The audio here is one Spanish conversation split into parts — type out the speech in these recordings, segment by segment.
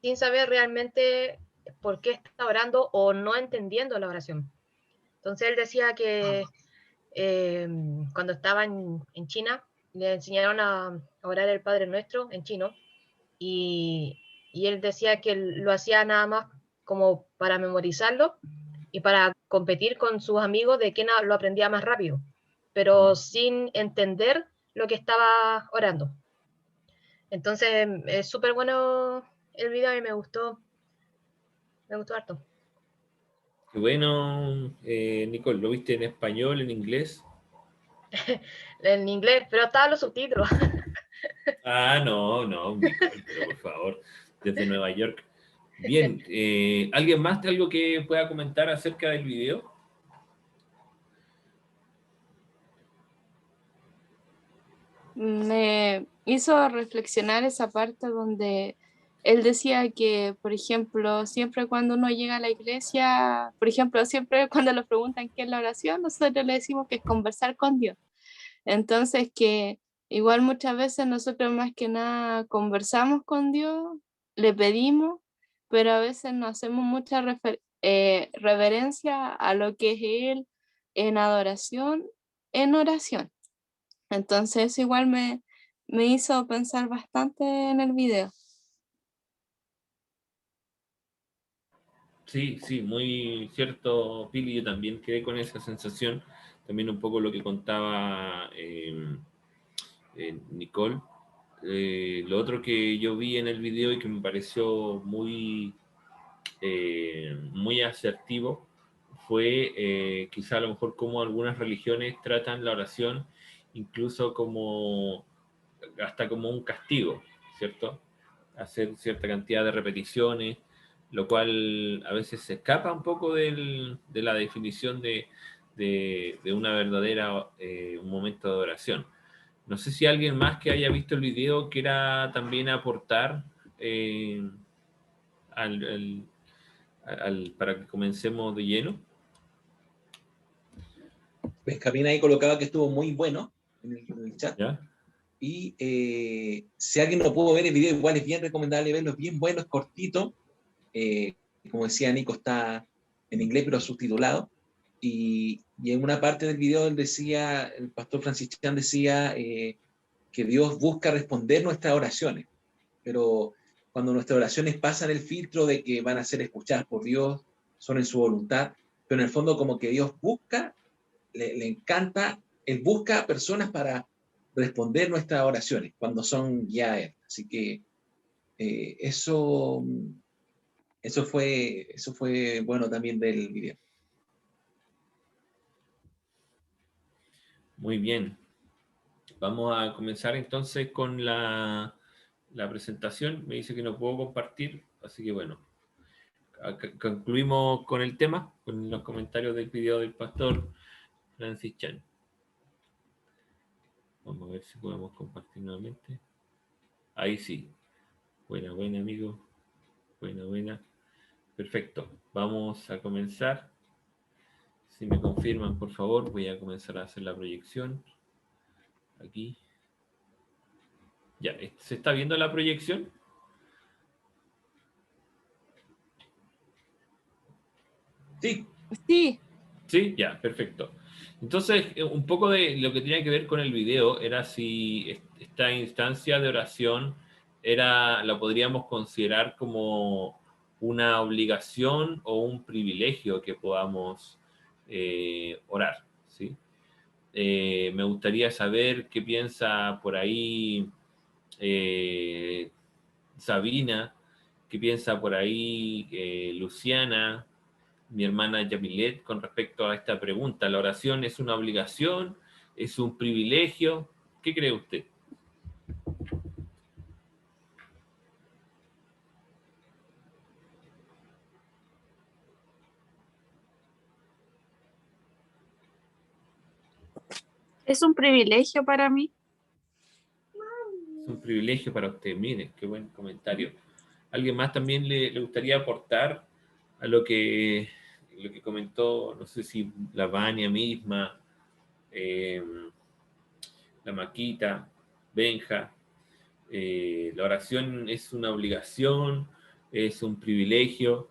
sin saber realmente por qué está orando o no entendiendo la oración. Entonces él decía que cuando estaba en China, le enseñaron a orar el Padre Nuestro en chino y, y él decía que lo hacía nada más como para memorizarlo y para competir con sus amigos de quién lo aprendía más rápido, pero sin entender lo que estaba orando. Entonces es súper bueno el video y me gustó harto. Qué bueno, Nicole, ¿lo viste en español, en inglés? En inglés, pero estaban los subtítulos. Ah, no, no, Nicole, pero por favor, desde Nueva York. Bien, ¿alguien más algo que pueda comentar acerca del video? Me hizo reflexionar esa parte donde él decía que, por ejemplo, siempre cuando uno llega a la iglesia, por ejemplo, siempre cuando nos preguntan qué es la oración, nosotros le decimos que es conversar con Dios. Entonces, que igual muchas veces nosotros más que nada conversamos con Dios, le pedimos, pero a veces no hacemos mucha reverencia a lo que es Él en adoración, en oración. Entonces, igual me hizo pensar bastante en el video. Sí, sí, muy cierto, Pili, yo también quedé con esa sensación, también un poco lo que contaba Nicole. Lo otro que yo vi en el video y que me pareció muy asertivo fue quizá a lo mejor cómo algunas religiones tratan la oración incluso como hasta como un castigo, ¿cierto? Hacer cierta cantidad de repeticiones, lo cual a veces se escapa un poco de la definición de una verdadera, un momento de oración. No sé si alguien más que haya visto el video quiera también aportar eh, al, al, para que comencemos de lleno. Benjamín ahí colocaba que estuvo muy bueno en el chat. ¿Ya? Y si alguien no pudo ver el video, igual es bien recomendable verlo, es bien bueno, es cortito. Como decía Nico, está en inglés pero subtitulado. Y en una parte del video él decía, el pastor Francis Chan decía que Dios busca responder nuestras oraciones, pero cuando nuestras oraciones pasan el filtro de que van a ser escuchadas por Dios, son en su voluntad, pero en el fondo como que Dios busca, le encanta, Él busca personas para responder nuestras oraciones cuando son ya Él. Así que eso, eso fue bueno también del video. Muy bien. Vamos a comenzar entonces con la presentación. Me dice que no puedo compartir, así que bueno, concluimos con el tema, con los comentarios del video del pastor Francis Chan. Vamos a ver si podemos compartir nuevamente. Ahí sí. Buena, buena, amigo. Buena, buena. Perfecto. Vamos a comenzar. Si me confirman, por favor, voy a comenzar a hacer la proyección. Aquí. Ya, ¿se está viendo la proyección? Sí. Sí, Sí, ya, perfecto. Entonces, un poco de lo que tenía que ver con el video era si esta instancia de oración la podríamos considerar como una obligación o un privilegio que podamos orar, ¿sí? Me gustaría saber qué piensa por ahí eh, Sabina, qué piensa por ahí Luciana, mi hermana Yamilet, con respecto a esta pregunta. ¿La oración es una obligación? ¿Es un privilegio? ¿Qué cree usted? Es un privilegio para mí. Es un privilegio para usted. Mire, qué buen comentario. ¿Alguien más también le gustaría aportar a lo que comentó, no sé si la Vania misma, eh, la Maquita, Benja? ¿La oración es una obligación? es un privilegio.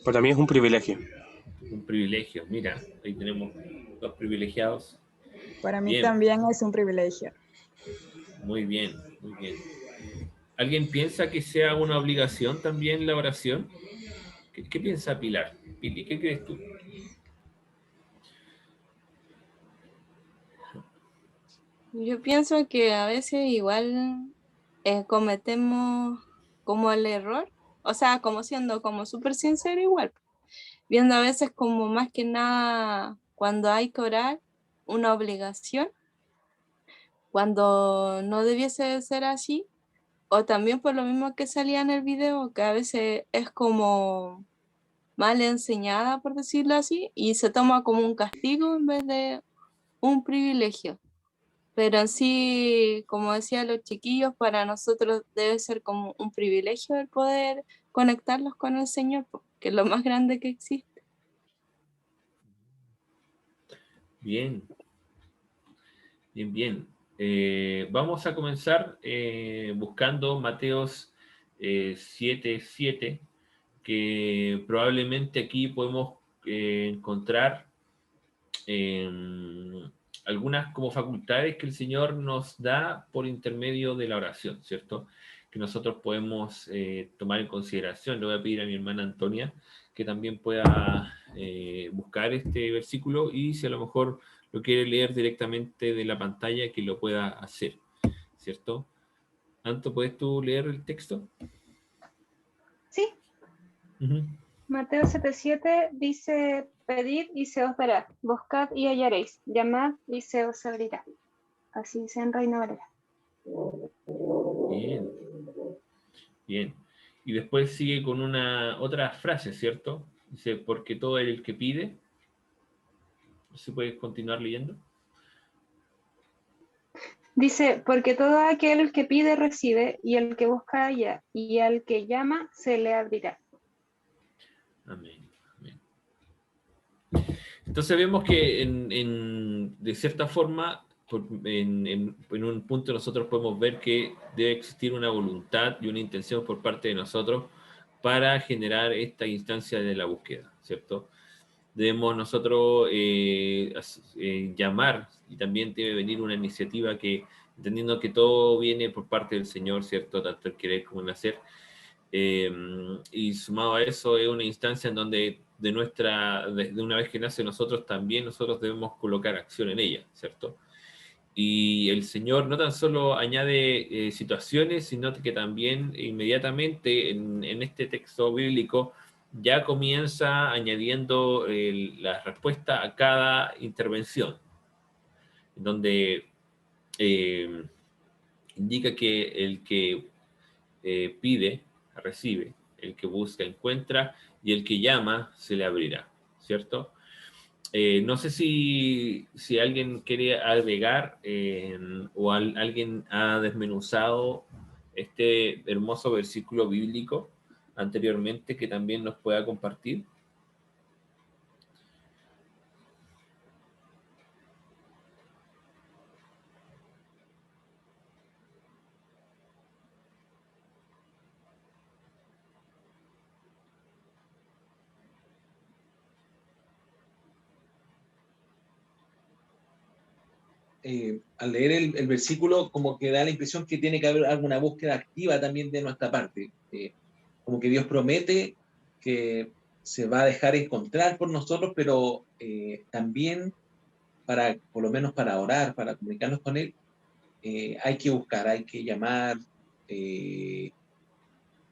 Para mí es un privilegio. Un privilegio, mira, ahí tenemos dos privilegiados. Para mí Bien. también es un privilegio. Muy bien, muy bien. ¿Alguien piensa que sea una obligación también la oración? ¿Qué piensa Pilar? Pili, ¿qué crees tú? Yo pienso que a veces igual cometemos como el error, o sea, como siendo como súper sincero igual, viendo a veces como más que nada cuando hay que orar una obligación, cuando no debiese de ser así, o también por lo mismo que salía en el video, que a veces es como mal enseñada, por decirlo así, y se toma como un castigo en vez de un privilegio. Pero en sí, como decían los chiquillos, para nosotros debe ser como un privilegio el poder conectarlos con el Señor, que es lo más grande que existe. Bien, bien, bien. Vamos a comenzar buscando Mateos 7:7, que probablemente aquí podemos encontrar algunas como facultades que el Señor nos da por intermedio de la oración, ¿cierto? Que nosotros podemos tomar en consideración. Le voy a pedir a mi hermana Antonia que también pueda buscar este versículo y si a lo mejor lo quiere leer directamente de la pantalla, que lo pueda hacer, ¿cierto? Anto, ¿puedes tú leer el texto? Sí, Uh-huh. Mateo 7:7 dice, pedid y se os dará, buscad y hallaréis, llamad y se os abrirá. Así dice en Reina Valera. Bien, bien. Y después sigue con otra frase, ¿cierto? Dice, porque todo el que pide. ¿Se puede continuar leyendo? Dice, porque todo aquel que pide recibe, y el que busca halla, y al que llama se le abrirá. Amén. Amén. Entonces vemos que de cierta forma, en un punto nosotros podemos ver que debe existir una voluntad y una intención por parte de nosotros para generar esta instancia de la búsqueda, ¿cierto? Debemos nosotros llamar, y también debe venir una iniciativa que, entendiendo que todo viene por parte del Señor, ¿cierto? Tanto el querer como el hacer. Y sumado a eso es una instancia en donde de una vez que nace nosotros, también nosotros debemos colocar acción en ella, ¿cierto? Y el Señor no tan solo añade situaciones, sino que también inmediatamente en este texto bíblico ya comienza añadiendo la respuesta a cada intervención, donde indica que el que pide, recibe, el que busca, encuentra, y el que llama, se le abrirá, ¿cierto? No sé si alguien quiere agregar o alguien ha desmenuzado este hermoso versículo bíblico anteriormente que también nos pueda compartir. Al leer el versículo, como que da la impresión que tiene que haber alguna búsqueda activa también de nuestra parte. Como que Dios promete que se va a dejar encontrar por nosotros, pero también por lo menos para orar, para comunicarnos con Él, hay que buscar, hay que llamar,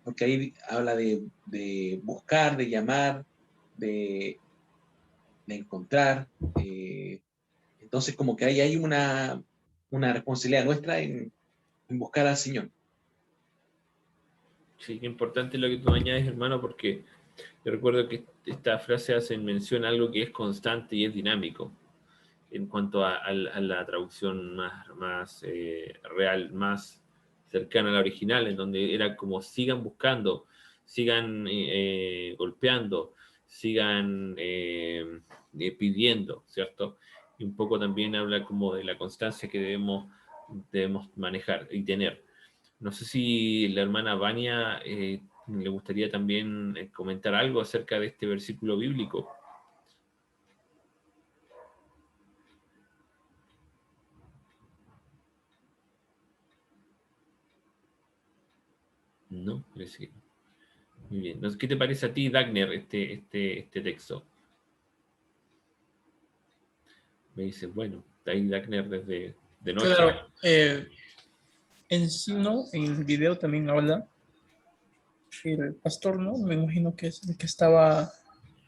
porque ahí habla de buscar, de llamar, de encontrar. Entonces, como que ahí hay una responsabilidad nuestra en buscar al Señor. Sí, qué importante lo que tú añades, hermano, porque yo recuerdo que esta frase hace mención a algo que es constante y es dinámico en cuanto a la traducción más real, más cercana a la original, en donde era como sigan buscando, sigan golpeando, sigan pidiendo, ¿cierto? Y un poco también habla como de la constancia que debemos manejar y tener. No sé si la hermana Vania le gustaría también comentar algo acerca de este versículo bíblico. No, parece que no. Muy bien. ¿Qué te parece a ti, Dagner, este texto? Me dice, bueno, está ahí Dagner desde de noche. Claro, en sí, ¿no? En el video también habla el pastor, ¿no? Me imagino que es el que estaba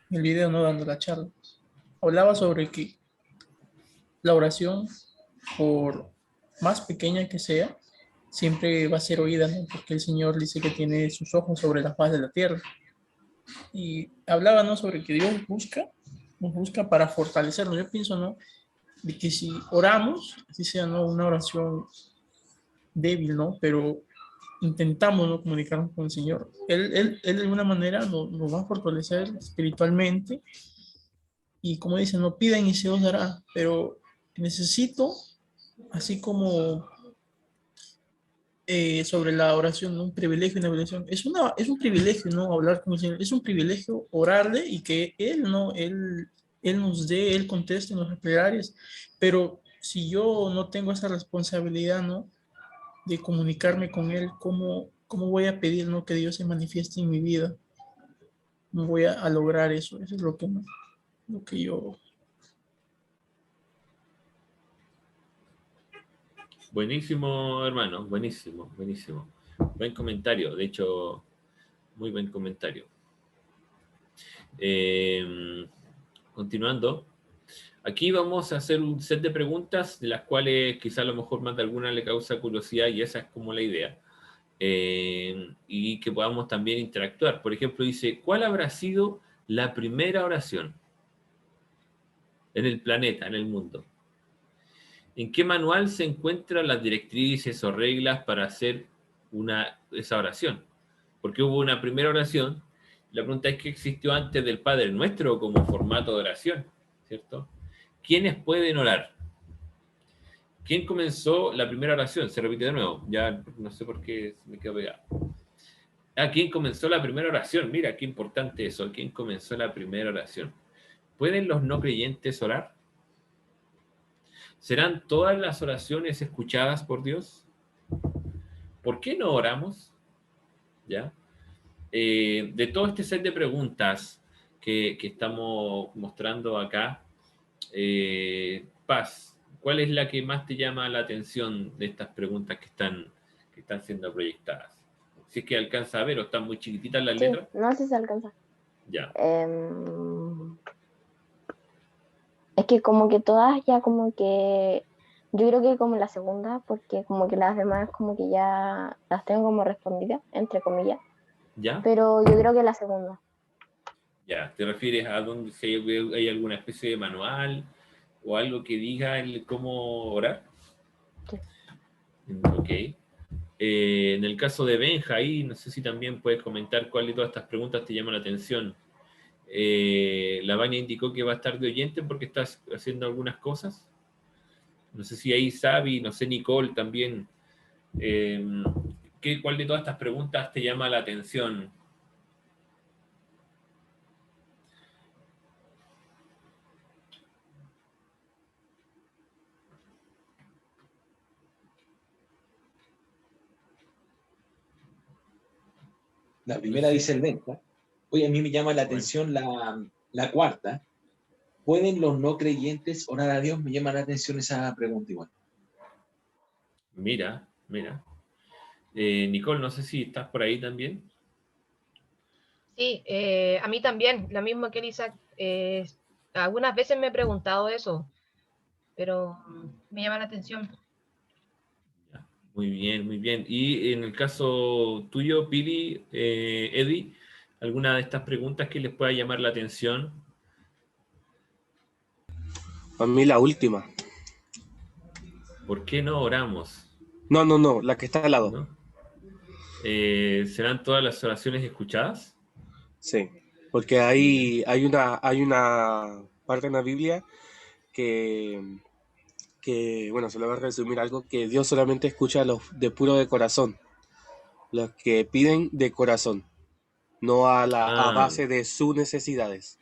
en el video, ¿no? Dando la charla. Hablaba sobre que la oración, por más pequeña que sea, siempre va a ser oída, ¿no? Porque el Señor dice que tiene sus ojos sobre la faz de la tierra. Y hablaba, ¿no? Sobre que Dios nos busca para fortalecernos. Yo pienso, ¿no? De que si oramos, así sea, ¿no? Una oración débil, ¿no? Pero intentamos, ¿no? Comunicarnos con el Señor. Él de alguna manera nos va a fortalecer espiritualmente. Y como dice, no pidan y se os dará. Pero necesito, así como sobre la oración, ¿no? Un privilegio y una obligación. Es un privilegio, ¿no? Hablar con el Señor. Es un privilegio orarle y que Él, ¿no? Él nos dé, Él conteste nuestras plegarias. Pero si yo no tengo esa responsabilidad, ¿no? De comunicarme con Él, ¿cómo voy a pedir, ¿no? Que Dios se manifieste en mi vida? No voy a lograr eso. Eso es lo que yo... Buenísimo, hermano, buenísimo, buenísimo. Buen comentario, de hecho, muy buen comentario. Continuando, aquí vamos a hacer un set de preguntas, de las cuales quizá a lo mejor más de alguna le causa curiosidad, y esa es como la idea. Y que podamos también interactuar. Por ejemplo, dice, ¿cuál habrá sido la primera oración en el planeta, en el mundo? ¿En qué manual se encuentran las directrices o reglas para hacer esa oración? Porque hubo una primera oración. La pregunta es, ¿qué existió antes del Padre Nuestro como formato de oración? ¿Cierto? ¿Quiénes pueden orar? ¿Quién comenzó la primera oración? Se repite de nuevo. Ya no sé por qué me quedo pegado. ¿Quién comenzó la primera oración? Mira, qué importante eso. ¿Quién comenzó la primera oración? ¿Pueden los no creyentes orar? ¿Serán todas las oraciones escuchadas por Dios? ¿Por qué no oramos? ¿Ya? De todo este set de preguntas que estamos mostrando acá, Paz, ¿cuál es la que más te llama la atención de estas preguntas que están siendo proyectadas? Si es que alcanza a ver o están muy chiquititas las letras. No sé si se alcanza. Ya. Es que como que todas ya como que, yo creo que como la segunda, porque como que las demás como que ya las tengo como respondidas, entre comillas. ¿Ya? Pero yo creo que la segunda. Ya, ¿te refieres a dónde si hay alguna especie de manual o algo que diga cómo orar? Sí. Ok. En el caso de Benja, ahí no sé si también puedes comentar cuál de todas estas preguntas te llama la atención. La Vania indicó que va a estar de oyente porque estás haciendo algunas cosas. No sé si ahí Sabi, no sé, Nicole también. ¿Cuál de todas estas preguntas te llama la atención? La primera dice el Benja. Oye, a mí me llama la atención la cuarta. ¿Pueden los no creyentes orar a Dios? Me llama la atención esa pregunta igual. Mira. Nicole, no sé si estás por ahí también. Sí, a mí también, lo mismo que Elisa. Algunas veces me he preguntado eso, pero me llama la atención. Muy bien, muy bien. Y en el caso tuyo, Pili, Eddie, ¿alguna de estas preguntas que les pueda llamar la atención? A mí la última. ¿Por qué no oramos? No, la que está al lado. ¿No? ¿Serán todas las oraciones escuchadas? Sí. Porque hay una parte en la Biblia que, bueno, se lo voy a resumir algo, que Dios solamente escucha a los de puro de corazón, los que piden de corazón, no a Ah, base de sus necesidades.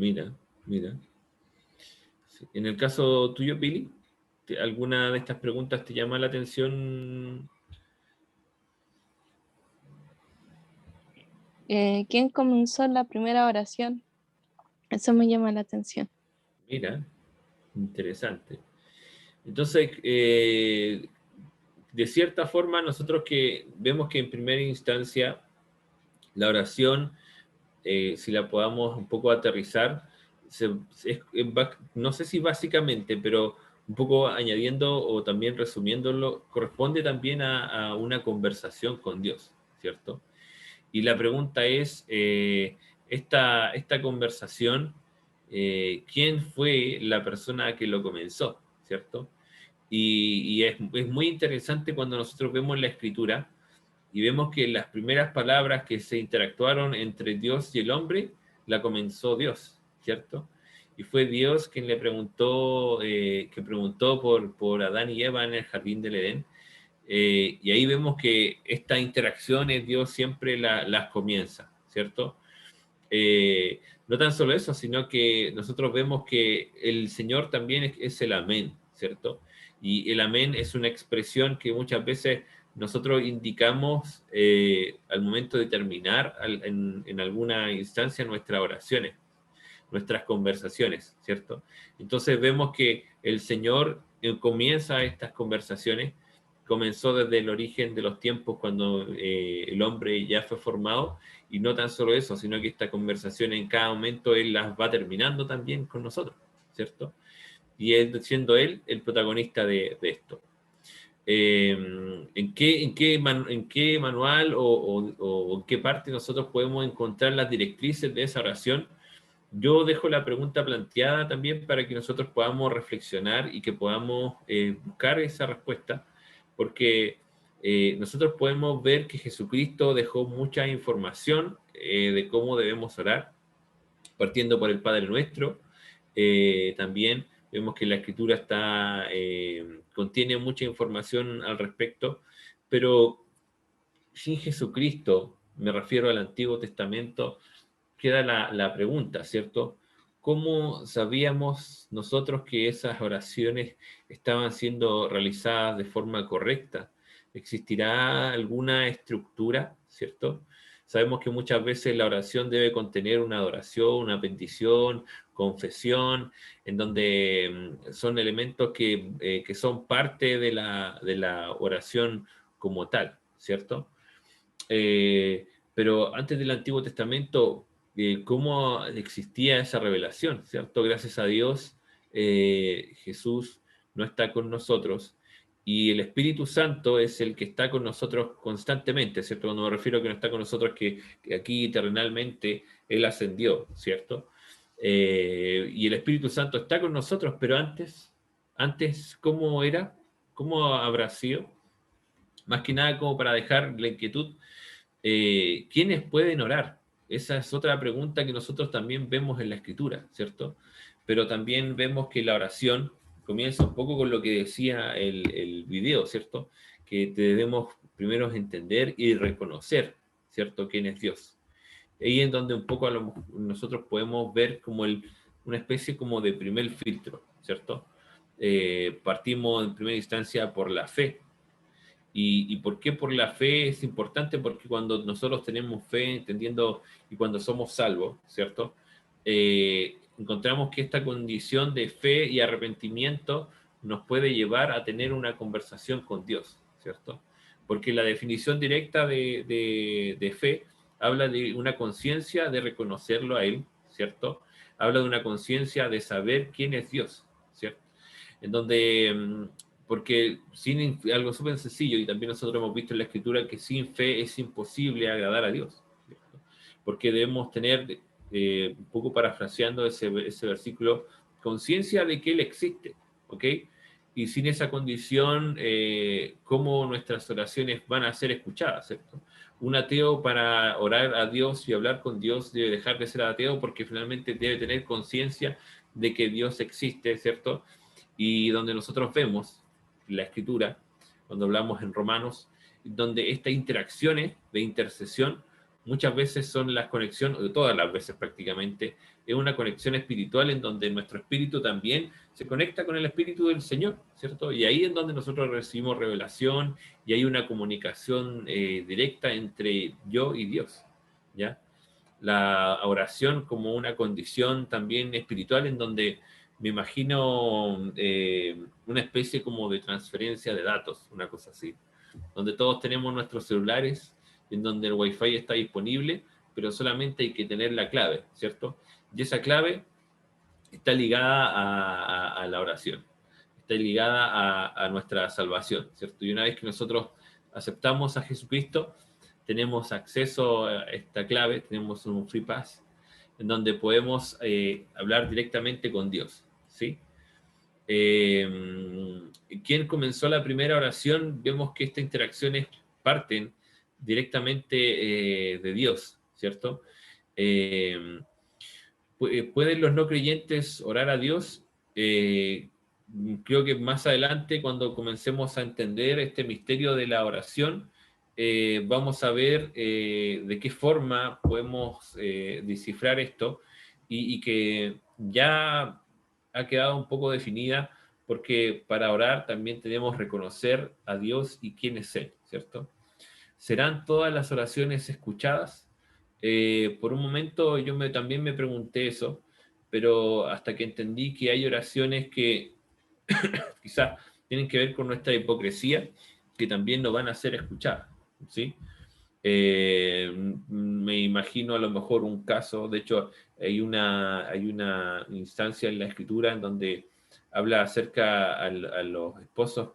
mira, mira. Sí. En el caso tuyo, Billy, ¿alguna de estas preguntas te llama la atención? ¿Quién comenzó la primera oración? Eso me llama la atención. Mira, interesante. Entonces, de cierta forma, nosotros que vemos que en primera instancia la oración, si la podamos un poco aterrizar, no sé si básicamente, pero un poco añadiendo o también resumiéndolo, corresponde también a una conversación con Dios, ¿cierto? Y la pregunta es, esta conversación, ¿quién fue la persona que lo comenzó? ¿Cierto? Y es muy interesante cuando nosotros vemos la escritura y vemos que las primeras palabras que se interactuaron entre Dios y el hombre, la comenzó Dios, ¿cierto? Y fue Dios quien le preguntó, que preguntó por Adán y Eva en el jardín del Edén. Y ahí vemos que estas interacciones Dios siempre las comienza, ¿cierto? No tan solo eso, sino que nosotros vemos que el Señor también es el amén, ¿cierto? Y el amén es una expresión que muchas veces nosotros indicamos al momento de terminar en alguna instancia nuestras oraciones, nuestras conversaciones, ¿cierto? Entonces vemos que el Señor comienza estas conversaciones, comenzó desde el origen de los tiempos cuando el hombre ya fue formado, y no tan solo eso, sino que esta conversación en cada momento Él las va terminando también con nosotros, ¿cierto? Y él, siendo Él el protagonista de esto. ¿En qué manual o en qué parte nosotros podemos encontrar las directrices de esa oración? Yo dejo la pregunta planteada también para que nosotros podamos reflexionar y que podamos buscar esa respuesta, porque nosotros podemos ver que Jesucristo dejó mucha información de cómo debemos orar, partiendo por el Padre Nuestro. También vemos que la Escritura contiene mucha información al respecto, pero sin Jesucristo, me refiero al Antiguo Testamento, queda la pregunta, ¿cierto? ¿Cómo sabíamos nosotros que esas oraciones estaban siendo realizadas de forma correcta? ¿Existirá alguna estructura, ¿cierto? Sabemos que muchas veces la oración debe contener una adoración, una bendición, confesión, en donde son elementos que son parte de la oración como tal, ¿cierto? Pero antes del Antiguo Testamento, ¿cómo existía esa revelación? ¿Cierto? Gracias a Dios, Jesús no está con nosotros y el Espíritu Santo es el que está con nosotros constantemente, ¿cierto? Cuando me refiero a que no está con nosotros, que aquí terrenalmente Él ascendió, ¿cierto? Y el Espíritu Santo está con nosotros, pero antes ¿cómo era? ¿Cómo habrá sido? Más que nada como para dejar la inquietud. ¿Quiénes pueden orar? Esa es otra pregunta que nosotros también vemos en la Escritura, ¿cierto? Pero también vemos que la oración comienza un poco con lo que decía el video, ¿cierto? Que debemos primero entender y reconocer, ¿cierto? ¿Quién es Dios? Ahí es donde un poco nosotros podemos ver como una especie como de primer filtro, ¿cierto? Partimos en primera instancia por la fe. ¿Y por qué por la fe es importante? Porque cuando nosotros tenemos fe, entendiendo, y cuando somos salvos, ¿cierto? Encontramos que esta condición de fe y arrepentimiento nos puede llevar a tener una conversación con Dios, ¿cierto? Porque la definición directa de fe habla de una conciencia de reconocerlo a Él, ¿cierto? Habla de una conciencia de saber quién es Dios, ¿cierto? En donde porque algo súper sencillo, y también nosotros hemos visto en la Escritura que sin fe es imposible agradar a Dios, ¿cierto? Porque debemos tener, un poco parafraseando ese versículo, conciencia de que Él existe, ¿ok? Y sin esa condición, ¿cómo nuestras oraciones van a ser escuchadas, ¿cierto? un ateo para orar a Dios y hablar con Dios debe dejar de ser ateo porque finalmente debe tener conciencia de que Dios existe, ¿cierto? Y donde nosotros vemos la Escritura, cuando hablamos en Romanos, donde estas interacciones de intercesión muchas veces son las conexiones, o todas las veces prácticamente, es una conexión espiritual en donde nuestro espíritu también se conecta con el espíritu del Señor, ¿cierto? Y ahí es donde nosotros recibimos revelación y hay una comunicación directa entre yo y Dios, ¿ya? La oración como una condición también espiritual en donde me imagino una especie como de transferencia de datos, una cosa así, donde todos tenemos nuestros celulares, en donde el Wi-Fi está disponible, pero solamente hay que tener la clave, ¿cierto? Y esa clave está ligada a la oración, está ligada a nuestra salvación, ¿cierto? Y una vez que nosotros aceptamos a Jesucristo, tenemos acceso a esta clave, tenemos un free pass, en donde podemos hablar directamente con Dios, ¿sí? Quien comenzó la primera oración, vemos que estas interacciones parten directamente de Dios, ¿cierto? ¿Pueden los no creyentes orar a Dios? Creo que más adelante, cuando comencemos a entender este misterio de la oración, vamos a ver de qué forma podemos descifrar esto y que ya ha quedado un poco definida, porque para orar también tenemos que reconocer a Dios y quién es Él, ¿cierto? ¿Serán todas las oraciones escuchadas? Por un momento también me pregunté eso, pero hasta que entendí que hay oraciones que quizás tienen que ver con nuestra hipocresía, que también no van a ser escuchadas, ¿sí? Me imagino a lo mejor un caso, de hecho hay una instancia en la Escritura en donde habla acerca a los esposos,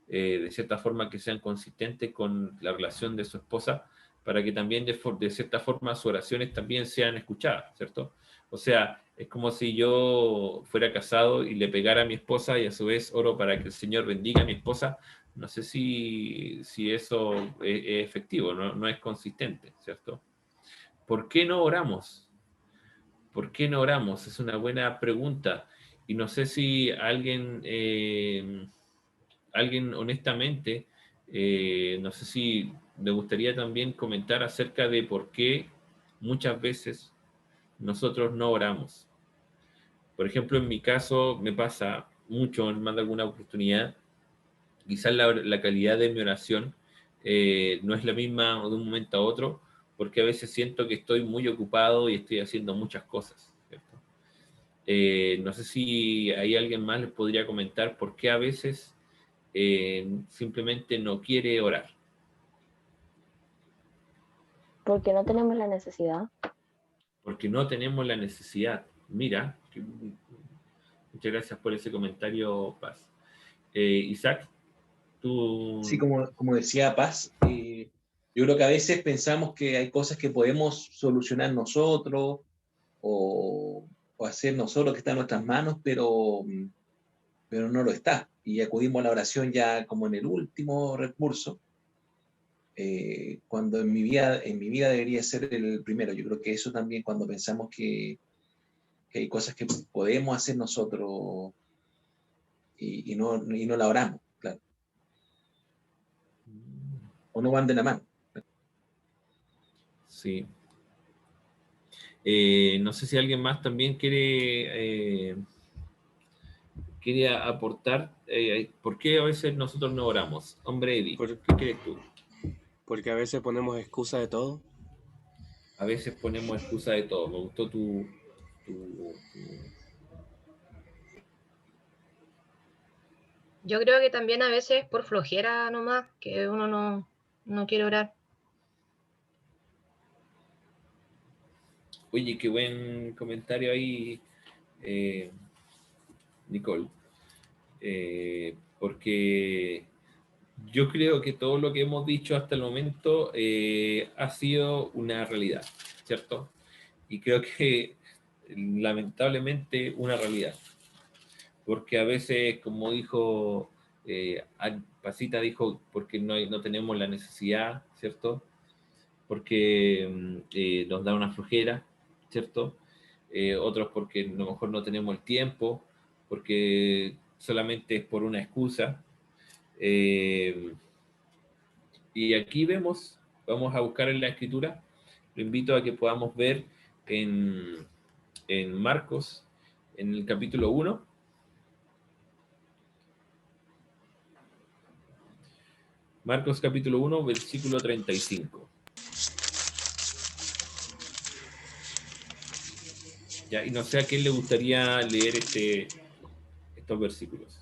de cierta forma que sean consistentes con la relación de su esposa, para que también de cierta forma sus oraciones también sean escuchadas, ¿cierto? O sea, es como si yo fuera casado y le pegara a mi esposa y a su vez oro para que el Señor bendiga a mi esposa. No sé si eso es efectivo, no es consistente, ¿cierto? ¿Por qué no oramos? ¿Por qué no oramos? Es una buena pregunta. Y no sé si alguien honestamente, no sé si me gustaría también comentar acerca de por qué muchas veces nosotros no oramos. Por ejemplo, en mi caso me pasa mucho en más de alguna oportunidad, quizás la calidad de mi oración no es la misma de un momento a otro, porque a veces siento que estoy muy ocupado y estoy haciendo muchas cosas, ¿cierto? No sé si hay alguien más les podría comentar por qué a veces simplemente no quiere orar. Porque no tenemos la necesidad. Porque no tenemos la necesidad. Mira, muchas gracias por ese comentario, Paz. Isaac, tú... Sí, como decía Paz, yo creo que a veces pensamos que hay cosas que podemos solucionar nosotros o hacer nosotros que está en nuestras manos, pero no lo está. Y acudimos a la oración ya como en el último recurso, cuando en mi vida debería ser el primero. Yo creo que eso también, cuando pensamos que hay cosas que podemos hacer nosotros y no la oramos, claro. O no van de la mano. Sí. No sé si alguien más también quiere aportar. ¿Por qué a veces nosotros no oramos? Hombre Eddie, ¿qué crees tú? Porque a veces ponemos excusa de todo. A veces ponemos excusa de todo. Me gustó tu... Yo creo que también a veces por flojera nomás, que uno no quiere orar. Oye, qué buen comentario ahí, Nicole. Porque yo creo que todo lo que hemos dicho hasta el momento ha sido una realidad, ¿cierto? Y creo que lamentablemente una realidad. Porque a veces, como dijo Pasita, dijo, porque no tenemos la necesidad, ¿cierto? porque nos da una flojera, ¿cierto? Otros porque a lo mejor no tenemos el tiempo, porque solamente es por una excusa. Y aquí vemos, vamos a buscar en la escritura, lo invito a que podamos ver en Marcos, en el capítulo 1. Marcos capítulo 1, versículo 35. ¿Ya? Y no sé a quién le gustaría leer estos versículos.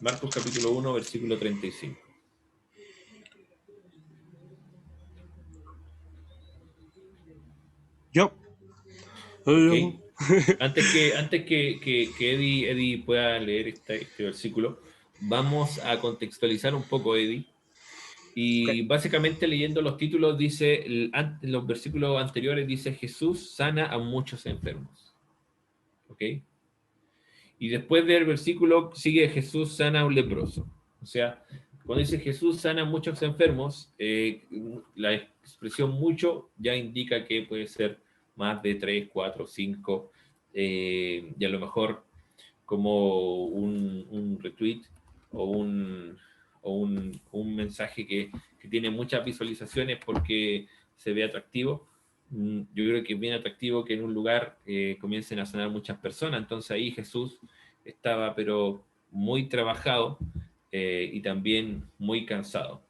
Marcos capítulo 1, versículo 35. Yo. Okay. Antes que Eddie pueda leer este versículo, vamos a contextualizar un poco, Eddie. Y básicamente leyendo los títulos dice, los versículos anteriores dice, Jesús sana a muchos enfermos. ¿Ok? Y después del versículo sigue, Jesús sana a un leproso. O sea, cuando dice Jesús sana a muchos enfermos, la expresión mucho ya indica que puede ser más de 3, 4, 5, y a lo mejor como un retweet o un mensaje que tiene muchas visualizaciones porque se ve atractivo. Yo creo que es bien atractivo que en un lugar comiencen a sanar muchas personas. Entonces ahí Jesús estaba pero muy trabajado y también muy cansado.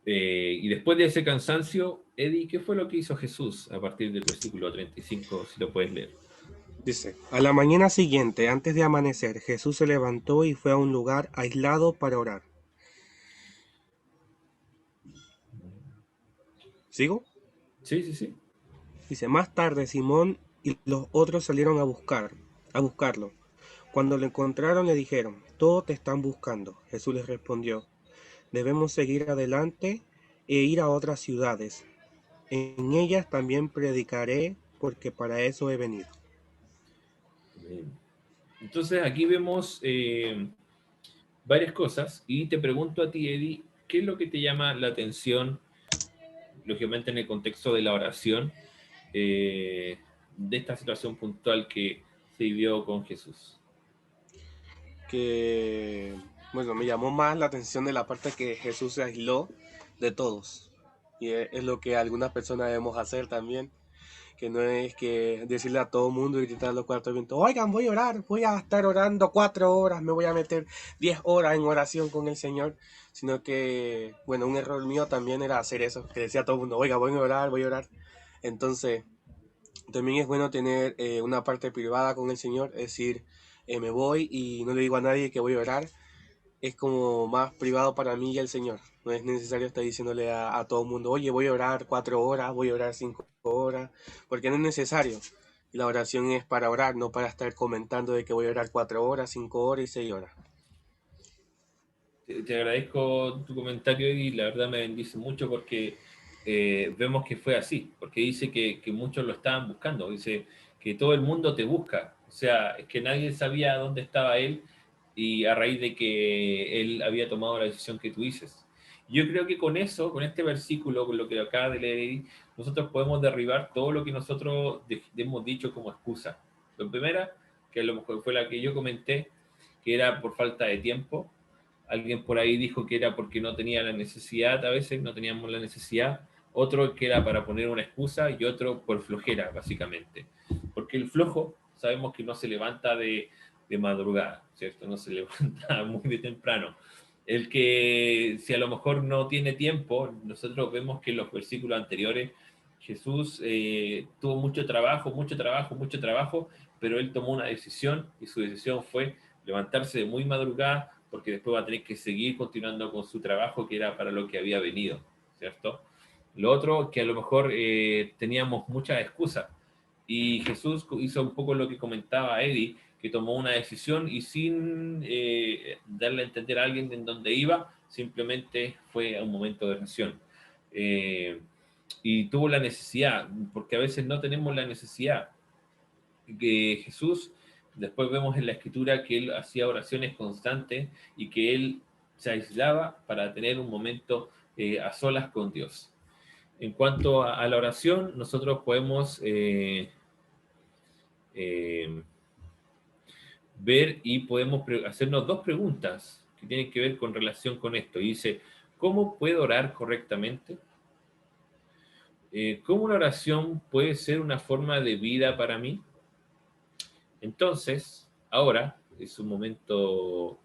Y después de ese cansancio, Eddie, ¿qué fue lo que hizo Jesús a partir del versículo 35, si lo puedes leer? Dice, a la mañana siguiente, antes de amanecer, Jesús se levantó y fue a un lugar aislado para orar. ¿Sigo? Sí. Dice, más tarde Simón y los otros salieron a buscarlo. Cuando lo encontraron le dijeron, todos te están buscando. Jesús les respondió, debemos seguir adelante e ir a otras ciudades. En ellas también predicaré porque para eso he venido. Entonces aquí vemos varias cosas y te pregunto a ti, Eddie, ¿qué es lo que te llama la atención, lógicamente en el contexto de la oración, de esta situación puntual que se vivió con Jesús? Que, bueno, me llamó más la atención de la parte que Jesús se aisló de todos. Y es lo que algunas personas debemos hacer también. Que no es que decirle a todo el mundo y gritar a los cuatro vientos, oigan, voy a orar, voy a estar orando 4 horas, me voy a meter 10 horas en oración con el Señor, sino que, bueno, un error mío también era hacer eso, que decía a todo el mundo, oiga, voy a orar, voy a orar. Entonces, también es bueno tener una parte privada con el Señor, es decir, me voy y no le digo a nadie que voy a orar, es como más privado para mí y el Señor. No es necesario estar diciéndole a todo el mundo, oye, voy a orar 4 horas, voy a orar 5 horas, porque no es necesario. La oración es para orar, no para estar comentando de que voy a orar 4 horas, 5 horas y 6 horas. Te agradezco tu comentario y la verdad me bendice mucho porque vemos que fue así, porque dice que muchos lo estaban buscando, dice que todo el mundo te busca, o sea, es que nadie sabía dónde estaba él y a raíz de que él había tomado la decisión que tú dices. Yo creo que con eso, con este versículo, con lo que acaba de leer, nosotros podemos derribar todo lo que nosotros hemos dicho como excusa. La primera, que a lo mejor fue la que yo comenté, que era por falta de tiempo. Alguien por ahí dijo que era porque no tenía la necesidad, a veces no teníamos la necesidad. Otro que era para poner una excusa y otro por flojera, básicamente. Porque el flojo, sabemos que no se levanta de madrugada, ¿cierto? No se levanta muy de temprano. El que, si a lo mejor no tiene tiempo, nosotros vemos que en los versículos anteriores Jesús tuvo mucho trabajo, pero él tomó una decisión y su decisión fue levantarse de muy madrugada porque después va a tener que seguir continuando con su trabajo que era para lo que había venido, ¿cierto? Lo otro, que a lo mejor teníamos muchas excusas y Jesús hizo un poco lo que comentaba Eddie, que tomó una decisión y sin darle a entender a alguien en dónde iba, simplemente fue a un momento de oración. Y tuvo la necesidad, porque a veces no tenemos la necesidad. Que Jesús, después vemos en la Escritura que él hacía oraciones constantes y que él se aislaba para tener un momento a solas con Dios. En cuanto a la oración, nosotros podemos ver y podemos hacernos dos preguntas que tienen que ver con relación con esto. Y dice, ¿cómo puedo orar correctamente? ¿Cómo una oración puede ser una forma de vida para mí? Entonces, ahora es un momento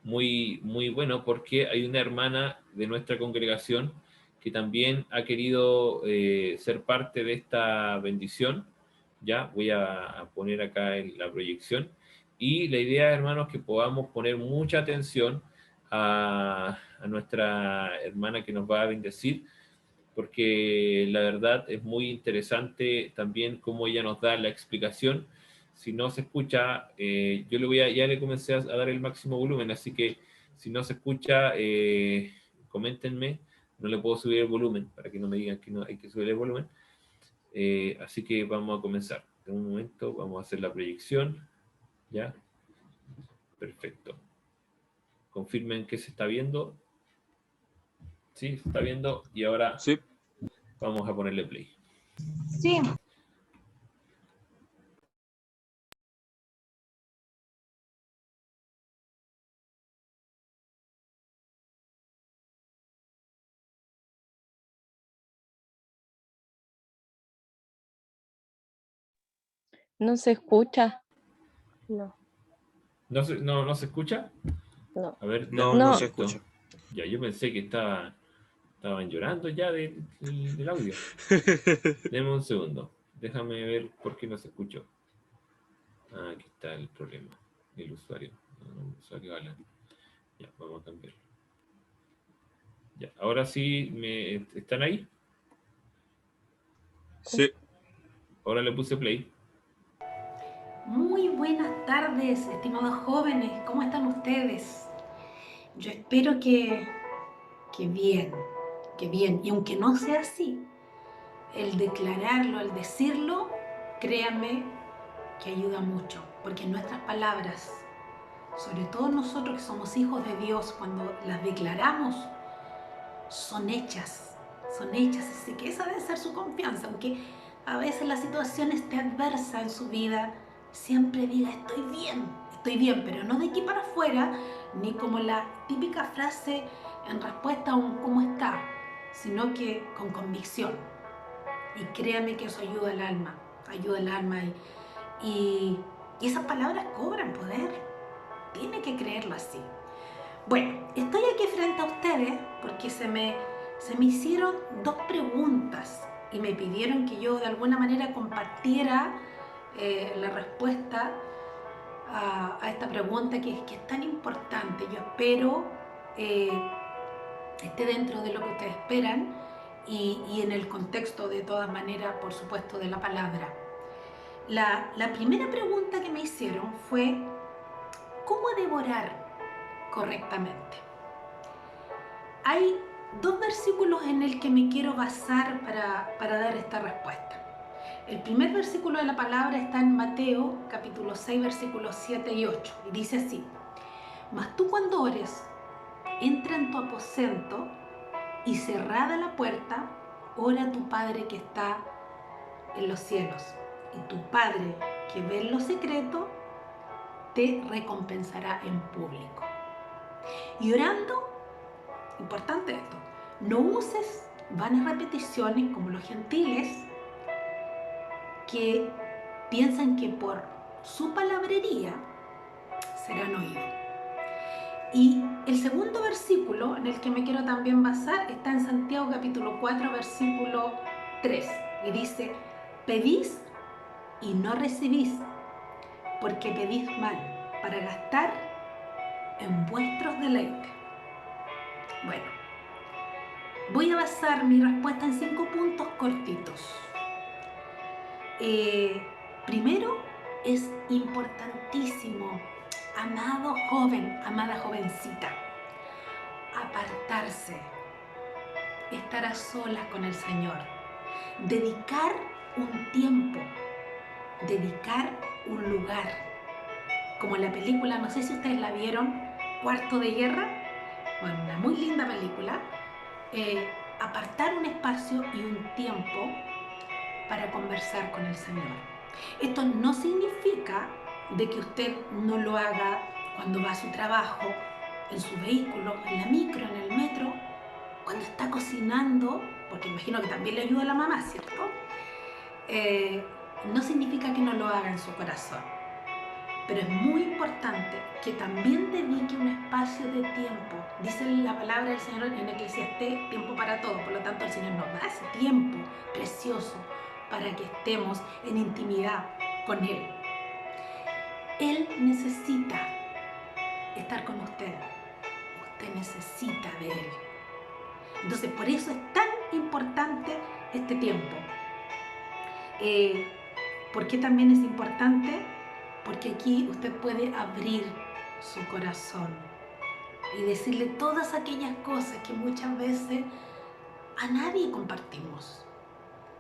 muy, muy bueno porque hay una hermana de nuestra congregación que también ha querido ser parte de esta bendición. Ya voy a poner acá en la proyección. Y la idea, hermanos, que podamos poner mucha atención a nuestra hermana que nos va a bendecir, porque la verdad es muy interesante también cómo ella nos da la explicación. Si no se escucha, yo ya le comencé a dar el máximo volumen, así que si no se escucha, coméntenme, no le puedo subir el volumen, para que no me digan que no hay que subir el volumen. Así que vamos a comenzar. En un momento vamos a hacer la proyección. ¿Ya? Perfecto. Confirmen que se está viendo. Sí, se está viendo. Y ahora Sí. vamos a ponerle play. Sí. No se escucha. No, ¿No se escucha? no. A ver, No, dame no un se momento. escucha. Ya, yo pensé que estaban llorando ya del audio. Deme un segundo. Déjame ver por qué no se escuchó. Ah, aquí está el problema. El usuario. No, el usuario Alan. Ya, vamos a cambiar. Ya, ahora sí, ¿están ahí? Sí. Ahora le puse play. Muy buenas tardes, estimados jóvenes. ¿Cómo están ustedes? Yo espero que bien, que bien. Y aunque no sea así, el declararlo, el decirlo, créanme que ayuda mucho. Porque nuestras palabras, sobre todo nosotros que somos hijos de Dios, cuando las declaramos, son hechas. Así que esa debe ser su confianza. Aunque a veces la situación esté adversa en su vida, siempre diga estoy bien, pero no de aquí para afuera, ni como la típica frase en respuesta a un ¿cómo está?, sino que con convicción. Y créanme que eso ayuda al alma y esas palabras cobran poder. Tiene que creerlo así. Bueno, estoy aquí frente a ustedes porque se me hicieron dos preguntas y me pidieron que yo de alguna manera compartiera la respuesta a esta pregunta que es tan importante. Yo espero esté dentro de lo que ustedes esperan y en el contexto de todas maneras, por supuesto, de la palabra. La primera pregunta que me hicieron fue ¿cómo debo orar correctamente? Hay dos versículos en el que me quiero basar para dar esta respuesta. El primer versículo de la palabra está en Mateo, capítulo 6, versículos 7 y 8, y dice así: Mas tú cuando ores, entra en tu aposento y cerrada la puerta, ora a tu Padre que está en los cielos, y tu Padre que ve en lo secreto te recompensará en público. Y orando, importante esto, no uses vanas repeticiones como los gentiles que piensan que por su palabrería serán oídos. Y el segundo versículo en el que me quiero también basar está en Santiago capítulo 4, versículo 3, y dice: pedís y no recibís, porque pedís mal, para gastar en vuestros deleites. Bueno, voy a basar mi respuesta en 5 puntos cortitos. Primero, es importantísimo, amado joven, amada jovencita, apartarse, estar a solas con el Señor, dedicar un tiempo, dedicar un lugar. Como la película, no sé si ustedes la vieron, Cuarto de Guerra. Bueno, una muy linda película. apartar un espacio y un tiempo para conversar con el Señor. Esto no significa de que usted no lo haga cuando va a su trabajo, en su vehículo, en la micro, en el metro, cuando está cocinando, porque imagino que también le ayuda a la mamá, ¿cierto? No significa que no lo haga en su corazón, pero es muy importante que también dedique un espacio de tiempo. Dice la palabra del Señor en Eclesiastés, tiempo para todo. Por lo tanto, el Señor nos da ese tiempo precioso para que estemos en intimidad con Él. Él necesita estar con usted. Usted necesita de Él. Entonces, por eso es tan importante este tiempo. ¿Por qué también es importante? Porque aquí usted puede abrir su corazón y decirle todas aquellas cosas que muchas veces a nadie compartimos,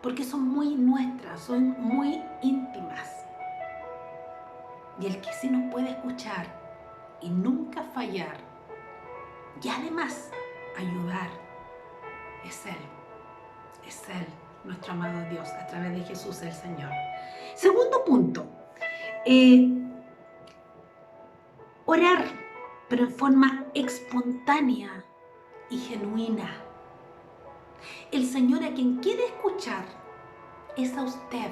porque son muy nuestras, son muy íntimas. Y el que sí nos puede escuchar y nunca fallar, y además ayudar, es Él, nuestro amado Dios, a través de Jesús el Señor. Segundo punto, orar, pero en forma espontánea y genuina. El Señor a quien quiere escuchar es a usted.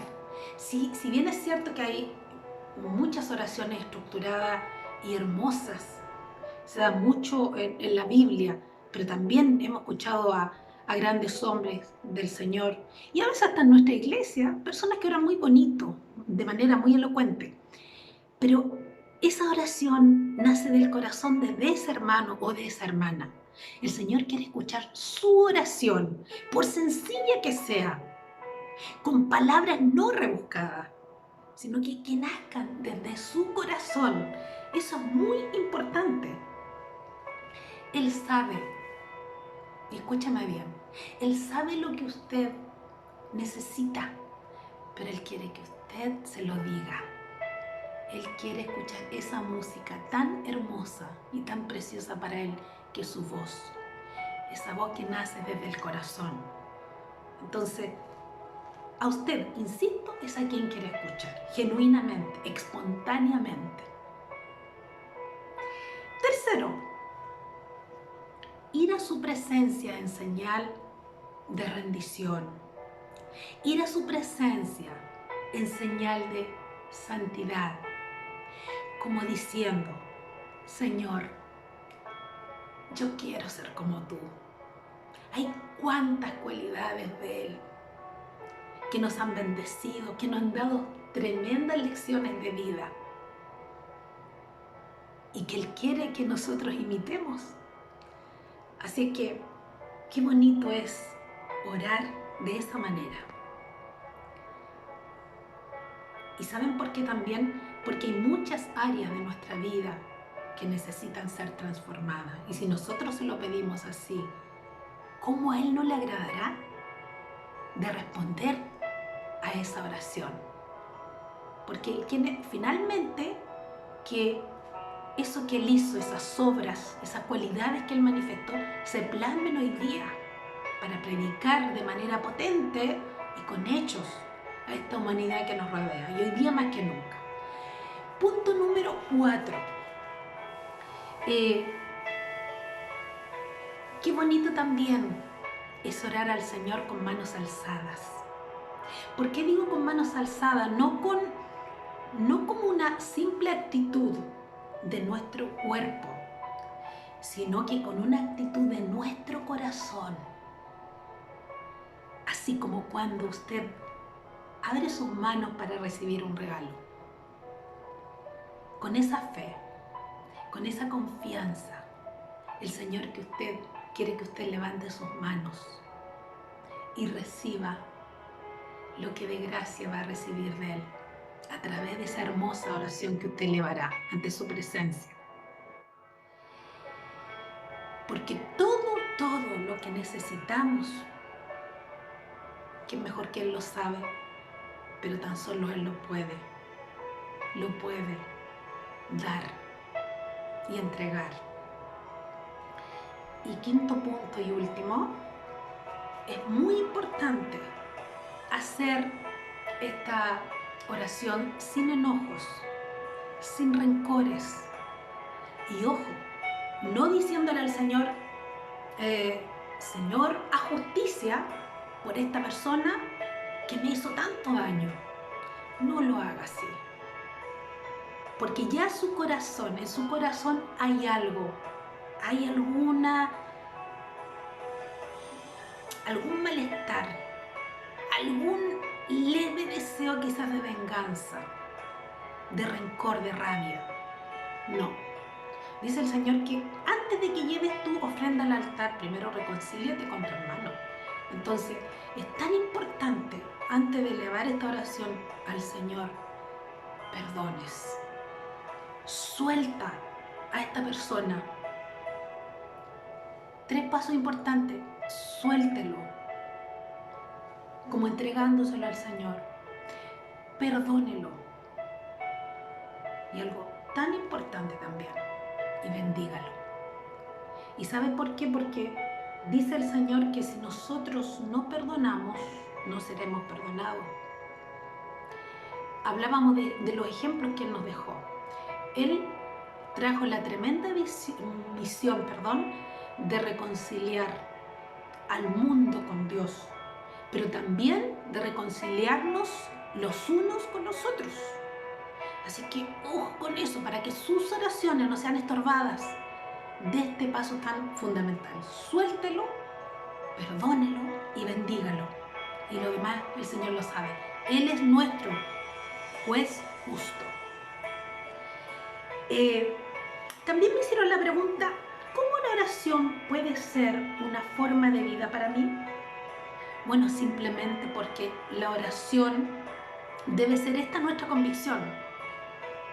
Si bien es cierto que hay muchas oraciones estructuradas y hermosas, se da mucho en la Biblia, pero también hemos escuchado a grandes hombres del Señor, y a veces hasta en nuestra iglesia, personas que oran muy bonito, de manera muy elocuente. Pero esa oración nace del corazón de ese hermano o de esa hermana. El Señor quiere escuchar su oración, por sencilla que sea, con palabras no rebuscadas, sino que nazcan desde su corazón. Eso es muy importante. Él sabe, y escúchame bien, Él sabe lo que usted necesita, pero Él quiere que usted se lo diga. Él quiere escuchar esa música tan hermosa y tan preciosa para Él, que es su voz. Esa voz que nace desde el corazón. Entonces, a usted, insisto, es a quien quiere escuchar, genuinamente, espontáneamente. Tercero, ir a su presencia en señal de rendición. Ir a su presencia en señal de santidad. Como diciendo, Señor, yo quiero ser como tú. Hay cuantas cualidades de Él que nos han bendecido, que nos han dado tremendas lecciones de vida y que Él quiere que nosotros imitemos. Así que, qué bonito es orar de esa manera. ¿Y saben por qué también? Porque hay muchas áreas de nuestra vida que necesitan ser transformadas. Y si nosotros se lo pedimos así, ¿cómo a Él no le agradará de responder a esa oración? Porque Él quiere finalmente que eso que Él hizo, esas obras, esas cualidades que Él manifestó, se plasmen hoy día para predicar de manera potente y con hechos a esta humanidad que nos rodea, y hoy día más que nunca. Punto número 4. Qué bonito también es orar al Señor con manos alzadas. ¿Por qué digo con manos alzadas? No como una simple actitud de nuestro cuerpo, sino que con una actitud de nuestro corazón. Así como cuando usted abre sus manos para recibir un regalo. Con esa fe, con esa confianza, el Señor quiere que usted levante sus manos y reciba lo que de gracia va a recibir de Él a través de esa hermosa oración que usted elevará ante su presencia. Porque todo lo que necesitamos, que mejor que Él lo sabe, pero tan solo Él lo puede dar y entregar. Y quinto punto y último, es muy importante hacer esta oración sin enojos, sin rencores. Y ojo, no diciéndole al Señor, Señor, haz justicia por esta persona que me hizo tanto daño. No lo haga así. Porque ya en su corazón hay algo, hay algún malestar, algún leve deseo quizás de venganza, de rencor, de rabia. No. Dice el Señor que antes de que lleves tu ofrenda al altar, primero reconcíliate con tu hermano. Entonces, es tan importante, antes de elevar esta oración al Señor, perdones. Suelta a esta persona. 3 pasos importantes. Suéltelo. Como entregándoselo al Señor. Perdónelo. Y algo tan importante también. Y bendígalo. ¿Y sabe por qué? Porque dice el Señor que si nosotros no perdonamos, no seremos perdonados. Hablábamos de los ejemplos que Él nos dejó. Él trajo la tremenda misión de reconciliar al mundo con Dios, pero también de reconciliarnos los unos con los otros. Así que ojo con eso, para que sus oraciones no sean estorbadas de este paso tan fundamental. Suéltelo, perdónelo y bendígalo. Y lo demás el Señor lo sabe. Él es nuestro juez justo. También me hicieron la pregunta, ¿cómo la oración puede ser una forma de vida para mí? Bueno, simplemente porque la oración debe ser esta nuestra convicción.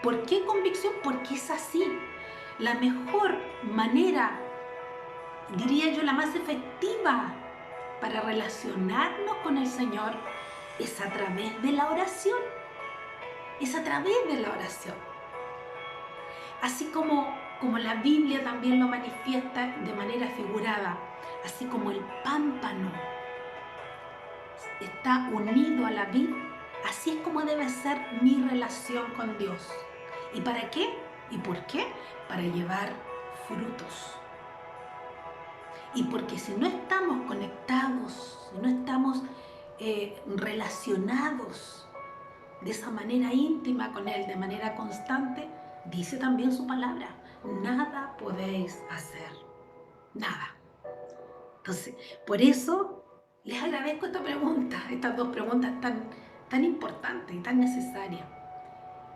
¿Por qué convicción? Porque es así. La mejor manera, diría yo, la más efectiva para relacionarnos con el Señor es a través de la oración. Es a través de la oración. Así como la Biblia también lo manifiesta de manera figurada, así como el pámpano está unido a la vid, así es como debe ser mi relación con Dios. ¿Y para qué? ¿Y por qué? Para llevar frutos. Y porque si no estamos conectados, si no estamos relacionados de esa manera íntima con Él, de manera constante, dice también su palabra, nada podéis hacer, nada. Entonces, por eso les agradezco esta pregunta, estas 2 preguntas tan importantes y tan necesarias.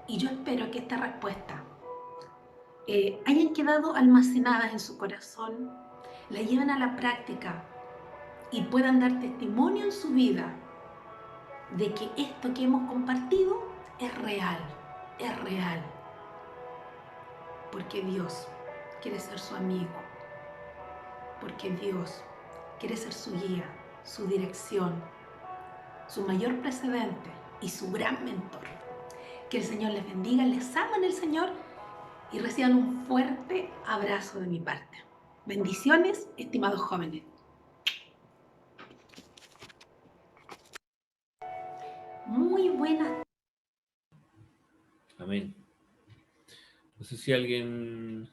Y yo espero que esta respuesta hayan quedado almacenadas en su corazón, la lleven a la práctica y puedan dar testimonio en su vida de que esto que hemos compartido es real, es real. Porque Dios quiere ser su amigo, porque Dios quiere ser su guía, su dirección, su mayor precedente y su gran mentor. Que el Señor les bendiga, les amo en el Señor y reciban un fuerte abrazo de mi parte. Bendiciones, estimados jóvenes. Muy buenas. Amén. No sé si alguien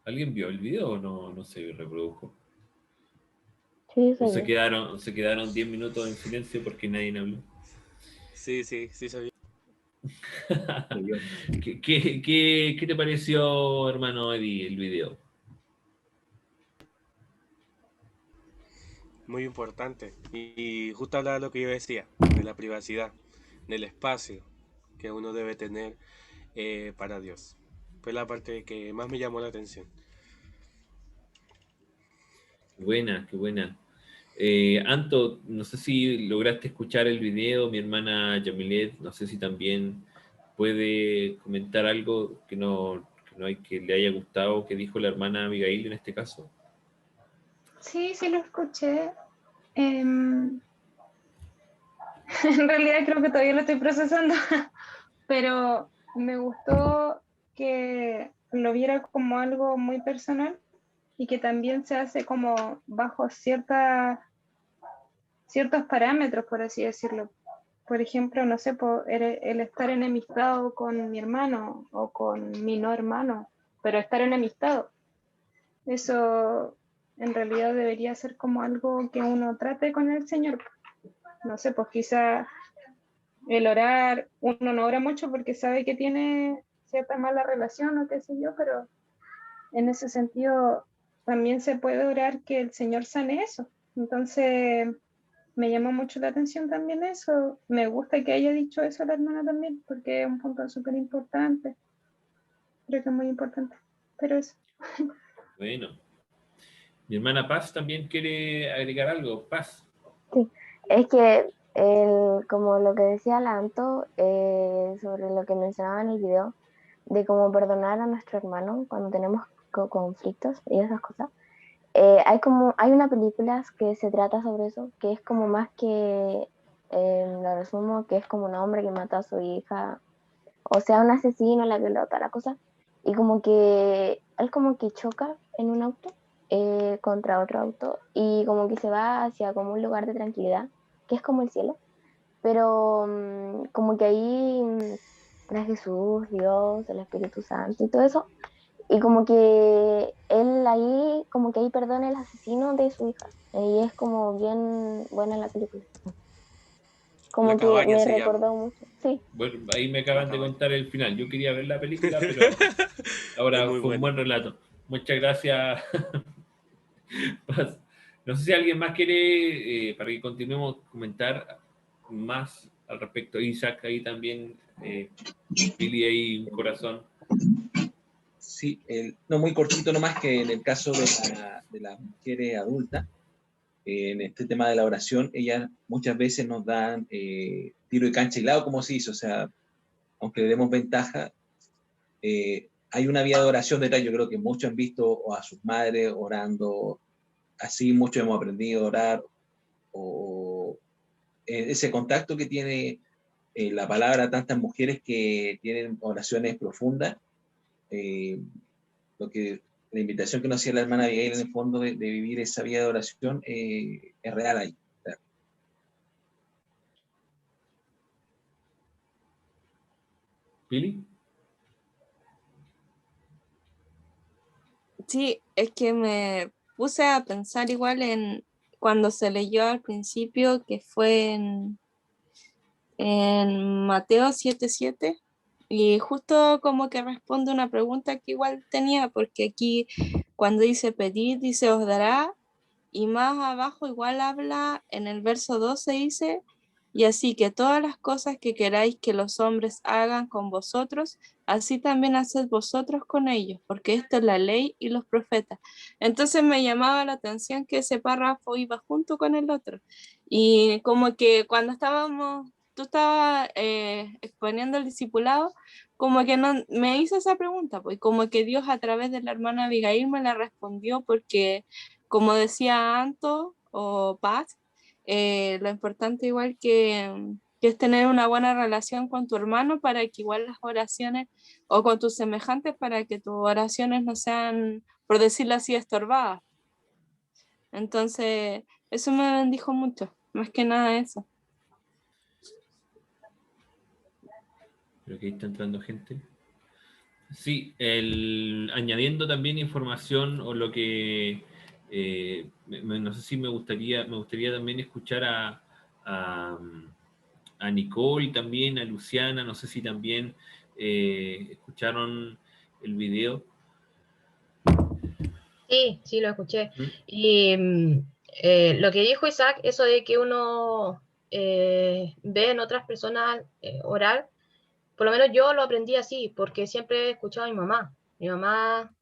vio el video o no se reprodujo. Sí, O se quedaron 10 minutos en silencio porque nadie habló. Sí, sabía. ¿Qué te pareció, hermano Eddie, el video? Muy importante. Y justo hablaba de lo que yo decía, de la privacidad, del espacio que uno debe tener para Dios. Fue la parte que más me llamó la atención. Qué buena. Anto, no sé si lograste escuchar el video, mi hermana Yamilet, no sé si también puede comentar algo que le haya gustado, que dijo la hermana Abigail en este caso. Sí, lo escuché. En realidad creo que todavía lo estoy procesando, pero me gustó que lo viera como algo muy personal y que también se hace como bajo ciertas ciertos parámetros, por así decirlo. Por ejemplo, no sé, el estar enemistado con mi hermano o con mi no hermano, pero estar enemistado. Eso en realidad debería ser como algo que uno trate con el Señor. No sé, pues quizá el orar, uno no ora mucho porque sabe que tiene cierta mala relación o qué sé yo, pero en ese sentido también se puede orar que el Señor sane eso. Entonces me llamó mucho la atención también eso. Me gusta que haya dicho eso la hermana también, porque es un punto súper importante. Creo que es muy importante. Pero eso. Bueno. Mi hermana Paz también quiere agregar algo. Paz. Sí, es que como lo que decía Lanto sobre lo que mencionaba en el video, de cómo perdonar a nuestro hermano cuando tenemos conflictos y esas cosas. Hay una película que se trata sobre eso, que es como más que, lo resumo, que es como un hombre que mata a su hija, o sea, un asesino, la violó, la cosa, y como que él como que choca en un auto contra otro auto y como que se va hacia como un lugar de tranquilidad, que es como el cielo, pero como que ahí está Jesús, Dios, el Espíritu Santo y todo eso, y como que él ahí, como que ahí perdona el asesino de su hija, y es como bien buena la película. Como La que cabaña me se llama. recordó mucho, sí. Bueno, ahí me acaban de cabaña. contar el final. Yo quería ver la película, pero Es ahora muy fue un buena. buen relato. Muchas gracias. Paz. No sé si alguien más quiere, para que continuemos, comentar más al respecto. Isaac, ahí también, Billy, ahí un corazón. Sí, no, muy cortito nomás, que en el caso de las mujeres adultas, en este tema de la oración, ellas muchas veces nos dan tiro de cancha y lado, como se hizo, o sea, aunque le demos ventaja, hay una vía de oración detrás. Yo creo que muchos han visto o a sus madres orando así, muchos hemos aprendido a orar, o ese contacto que tiene la palabra, tantas mujeres que tienen oraciones profundas, lo que la invitación que nos hacía la hermana Abigail en el fondo de vivir esa vida de oración es real ahí. ¿Billy? Sí, es que me puse a pensar igual en cuando se leyó al principio, que fue en Mateo 7:7, y justo como que responde una pregunta que igual tenía, porque aquí cuando dice pedid, dice os dará, y más abajo igual habla en el verso 12, dice, y así que todas las cosas que queráis que los hombres hagan con vosotros, así también haced vosotros con ellos, porque esto es la ley y los profetas. Entonces me llamaba la atención que ese párrafo iba junto con el otro. Y como que cuando tú estabas exponiendo el discipulado, como que no, me hizo esa pregunta, pues como que Dios a través de la hermana Abigail me la respondió, porque como decía Anto o Paz, lo importante igual que es tener una buena relación con tu hermano para que igual las oraciones, o con tus semejantes, para que tus oraciones no sean, por decirlo así, estorbadas. Entonces, eso me bendijo mucho, más que nada eso. Creo que ahí está entrando gente. Sí, añadiendo también información o lo que no sé si me gustaría también escuchar a Nicole también, a Luciana, no sé si también escucharon el video. Sí, lo escuché. Y lo que dijo Isaac, eso de que uno ve en otras personas orar, por lo menos yo lo aprendí así, porque siempre he escuchado a mi mamá. Mi mamá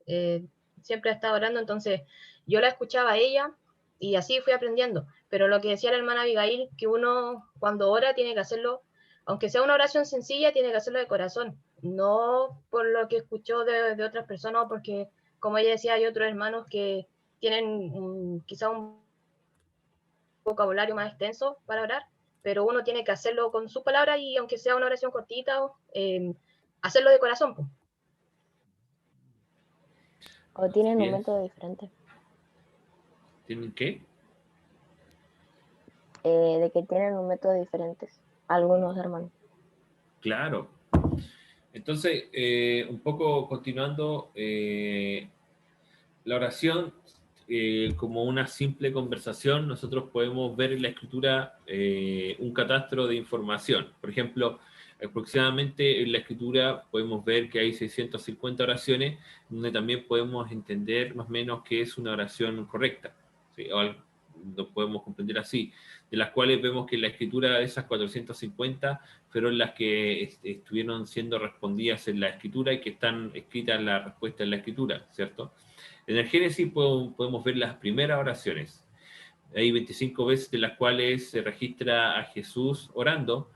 siempre ha estado orando, entonces yo la escuchaba a ella y así fui aprendiendo. Pero lo que decía la hermana Abigail, que uno cuando ora tiene que hacerlo, aunque sea una oración sencilla, tiene que hacerlo de corazón, no por lo que escuchó de otras personas, porque como ella decía, hay otros hermanos que tienen quizá un vocabulario más extenso para orar, pero uno tiene que hacerlo con sus palabras y aunque sea una oración cortita, hacerlo de corazón. Pues. O tienen un Bien. método diferente. ¿Tienen qué? de que tienen un método diferente, algunos hermanos. Claro. Entonces, un poco continuando, la oración como una simple conversación, nosotros podemos ver en la escritura un catastro de información. Por ejemplo, aproximadamente en la escritura podemos ver que hay 650 oraciones, donde también podemos entender más o menos qué es una oración correcta, ¿sí? O algo, lo podemos comprender así, de las cuales vemos que en la escritura de esas 450 fueron las que estuvieron siendo respondidas en la escritura y que están escritas la respuesta en la escritura, ¿cierto? En el Génesis podemos ver las primeras oraciones. Hay 25 veces de las cuales se registra a Jesús orando,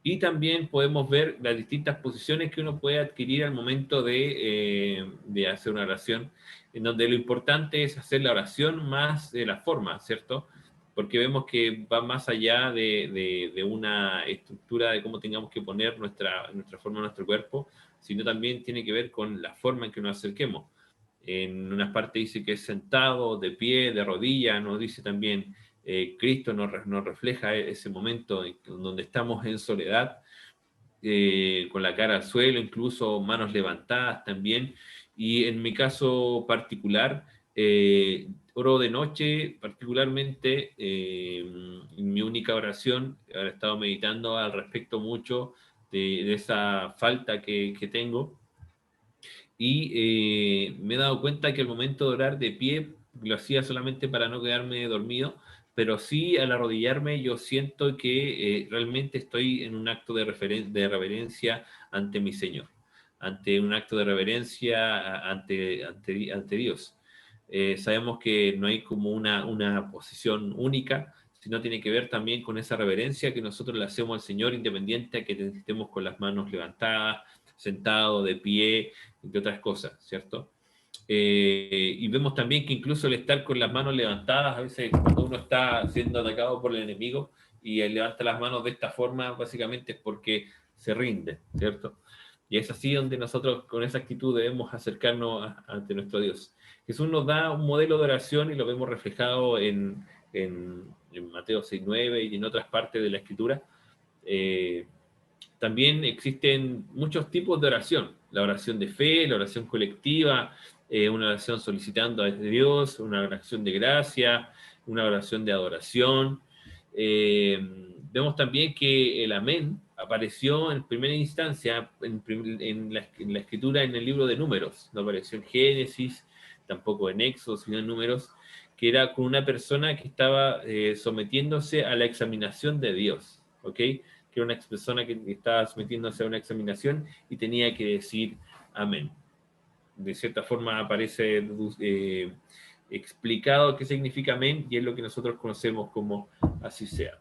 y también podemos ver las distintas posiciones que uno puede adquirir al momento de hacer una oración, en donde lo importante es hacer la oración más de la forma, ¿cierto? Porque vemos que va más allá de una estructura de cómo tengamos que poner nuestra forma, nuestro cuerpo, sino también tiene que ver con la forma en que nos acerquemos. En una parte dice que es sentado, de pie, de rodilla, nos dice también Cristo nos refleja ese momento en donde estamos en soledad, con la cara al suelo, incluso manos levantadas también. Y en mi caso particular, oro de noche particularmente, en mi única oración, he estado meditando al respecto mucho de esa falta que tengo. Y me he dado cuenta que al momento de orar de pie, lo hacía solamente para no quedarme dormido, pero sí al arrodillarme yo siento que realmente estoy en un acto de reverencia ante mi Señor, ante un acto de reverencia ante Dios. Sabemos que no hay como una posición única, sino tiene que ver también con esa reverencia que nosotros le hacemos al Señor, independiente a que estemos con las manos levantadas, sentado, de pie, entre otras cosas, ¿cierto? Y vemos también que incluso el estar con las manos levantadas, a veces cuando uno está siendo atacado por el enemigo y él levanta las manos de esta forma, básicamente es porque se rinde, ¿cierto? Y es así donde nosotros con esa actitud debemos acercarnos ante nuestro Dios. Jesús nos da un modelo de oración y lo vemos reflejado en Mateo 6:9 y en otras partes de la Escritura. También existen muchos tipos de oración. La oración de fe, la oración colectiva, una oración solicitando a Dios, una oración de gracia, una oración de adoración. Vemos también que el amén apareció en primera instancia en la escritura en el libro de Números. No apareció en Génesis, tampoco en Éxodo, sino en Números, que era con una persona que estaba sometiéndose a la examinación de Dios, ¿ok? Que era una persona que estaba sometiéndose a una examinación y tenía que decir amén. De cierta forma aparece explicado qué significa amén, y es lo que nosotros conocemos como así sea.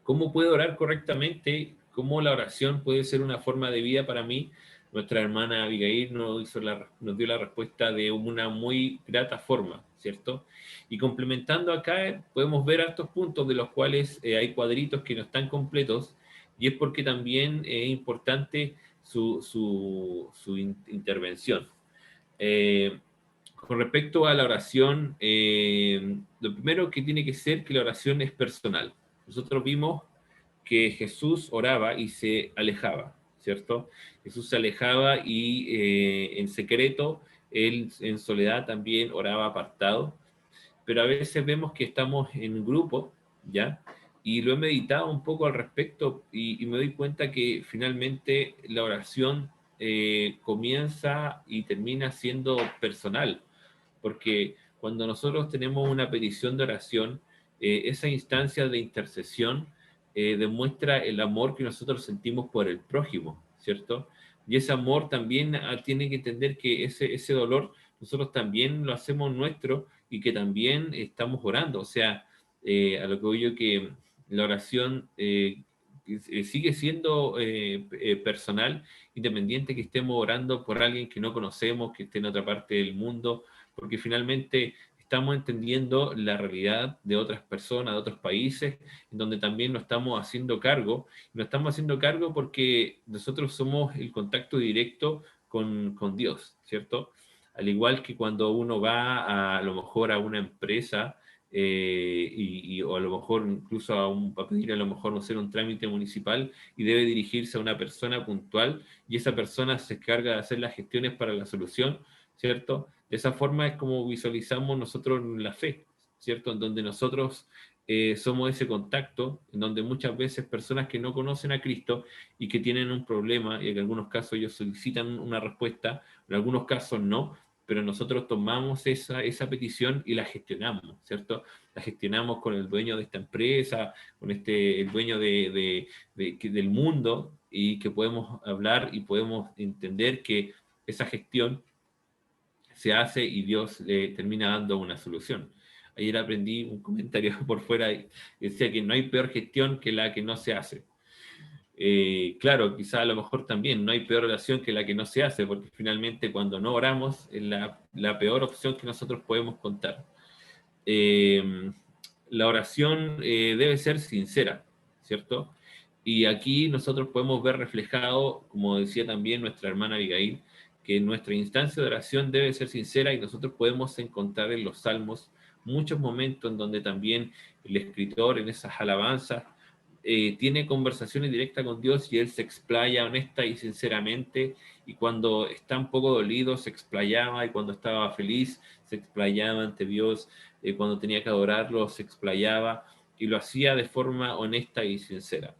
¿Cómo puedo orar correctamente? ¿Cómo la oración puede ser una forma de vida para mí? Nuestra hermana Abigail nos dio la respuesta de una muy grata forma, ¿cierto? Y complementando acá, podemos ver estos puntos de los cuales hay cuadritos que no están completos, y es porque también es importante su intervención. Con respecto a la oración, lo primero que tiene que ser que la oración es personal. Nosotros vimos que Jesús oraba y se alejaba, ¿cierto? Jesús se alejaba y en secreto, él en soledad también oraba apartado, pero a veces vemos que estamos en grupo, ¿ya? Y lo he meditado un poco al respecto y me doy cuenta que finalmente la oración comienza y termina siendo personal, porque cuando nosotros tenemos una petición de oración, esa instancia de intercesión demuestra el amor que nosotros sentimos por el prójimo, ¿cierto? Y ese amor también tiene que entender que ese dolor nosotros también lo hacemos nuestro y que también estamos orando. O sea, a lo que voy yo, que la oración sigue siendo personal, independiente que estemos orando por alguien que no conocemos, que esté en otra parte del mundo, porque finalmente estamos entendiendo la realidad de otras personas, de otros países, en donde también nos estamos haciendo cargo. Nos estamos haciendo cargo porque nosotros somos el contacto directo con Dios, ¿cierto? Al igual que cuando uno va a lo mejor a una empresa, o a lo mejor incluso a pedir a lo mejor, no sé, un trámite municipal y debe dirigirse a una persona puntual y esa persona se encarga de hacer las gestiones para la solución, ¿cierto? De esa forma es como visualizamos nosotros la fe, ¿cierto? En donde nosotros somos ese contacto, en donde muchas veces personas que no conocen a Cristo y que tienen un problema, y en algunos casos ellos solicitan una respuesta, en algunos casos no, pero nosotros tomamos esa petición y la gestionamos, ¿cierto? La gestionamos con el dueño de esta empresa, con el dueño del mundo, y que podemos hablar y podemos entender que esa gestión se hace y Dios le termina dando una solución. Ayer aprendí un comentario por fuera y decía que no hay peor gestión que la que no se hace. Claro, quizá a lo mejor también no hay peor oración que la que no se hace, porque finalmente cuando no oramos es la peor opción que nosotros podemos contar. La oración debe ser sincera, ¿cierto? Y aquí nosotros podemos ver reflejado, como decía también nuestra hermana Abigail, que nuestra instancia de oración debe ser sincera y nosotros podemos encontrar en los salmos muchos momentos en donde también el escritor en esas alabanzas tiene conversaciones directas con Dios y él se explaya honesta y sinceramente, y cuando está un poco dolido se explayaba, y cuando estaba feliz se explayaba ante Dios, cuando tenía que adorarlo se explayaba, y lo hacía de forma honesta y sincera.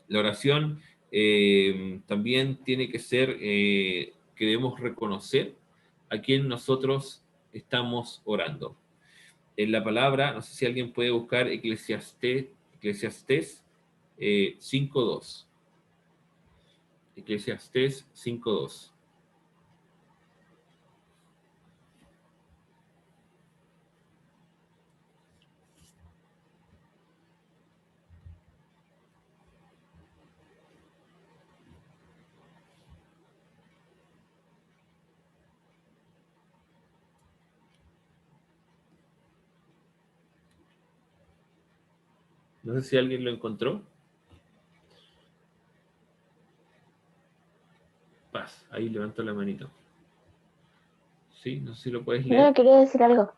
La oración también tiene que ser que debemos reconocer a quien nosotros estamos orando. En la palabra, no sé si alguien puede buscar Eclesiastés 5.2. Eclesiastés 5.2. No sé si alguien lo encontró. Paz, ahí levanto la manito. Sí, no sé si lo puedes leer. No, quería decir algo.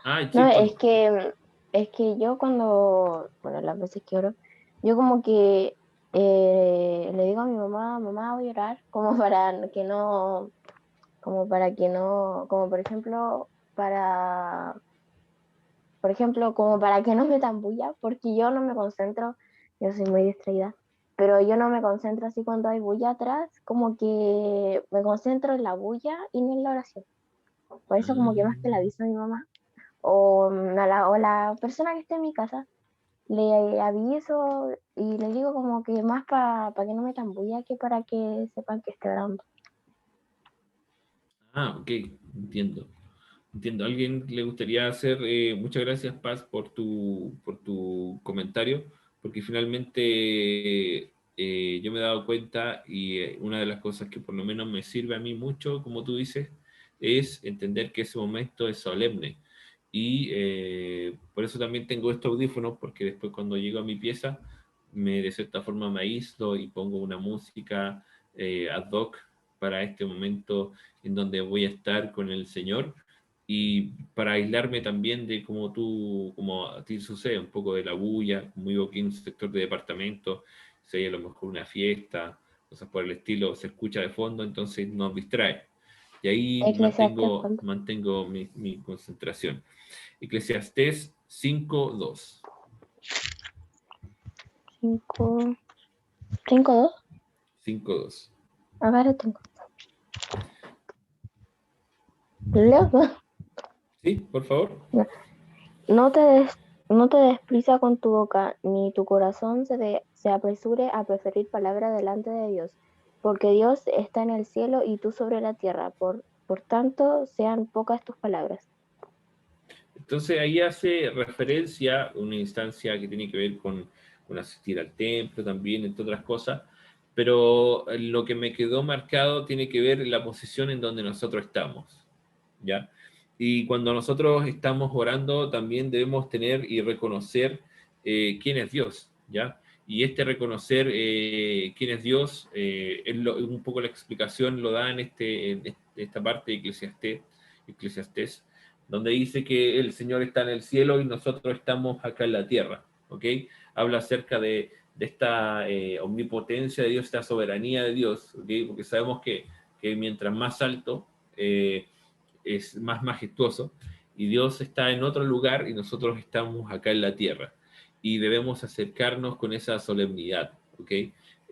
Ah, sí, No, pues. es que yo cuando, bueno, las veces que oro, yo como que le digo a mi mamá, mamá, voy a orar, como para que no, como por ejemplo, como para que no me metan bulla, porque yo no me concentro, yo soy muy distraída, pero yo no me concentro así cuando hay bulla atrás, como que me concentro en la bulla y no en la oración. Por eso como que más que le aviso a mi mamá o la persona que esté en mi casa, le aviso y le digo como que más para que no me tambulla que para que sepan que estoy orando. Ah, ok, entiendo. Entiendo. ¿A alguien le gustaría hacer? Muchas gracias, Paz, por tu comentario, porque finalmente yo me he dado cuenta y una de las cosas que por lo menos me sirve a mí mucho, como tú dices, es entender que ese momento es solemne. Y por eso también tengo estos audífonos, porque después cuando llego a mi pieza, de cierta forma me aíslo y pongo una música ad hoc para este momento en donde voy a estar con el Señor, y para aislarme también de como a ti sucede, un poco de la bulla, como vivo aquí en un sector de departamento, si hay a lo mejor una fiesta, cosas por el estilo, se escucha de fondo, entonces nos distrae. Y ahí Eclesiastés, mantengo mi concentración. Eclesiastés 5.2. 5.2. 5.2. A ver, tengo. Leo. Sí, por favor. No te des prisa con tu boca, ni tu corazón se apresure a preferir palabra delante de Dios, porque Dios está en el cielo y tú sobre la tierra, por tanto sean pocas tus palabras. Entonces ahí hace referencia a una instancia que tiene que ver con asistir al templo también, entre otras cosas, pero lo que me quedó marcado tiene que ver la posición en donde nosotros estamos, ¿ya? Y cuando nosotros estamos orando también debemos tener y reconocer quién es Dios, ¿ya? Y este reconocer quién es Dios, un poco la explicación lo da en esta parte de Eclesiastés, donde dice que el Señor está en el cielo y nosotros estamos acá en la tierra, ¿ok? Habla acerca de esta omnipotencia de Dios, esta soberanía de Dios, ¿ok? Porque sabemos que mientras más alto es más majestuoso, y Dios está en otro lugar y nosotros estamos acá en la tierra, y debemos acercarnos con esa solemnidad, ¿ok?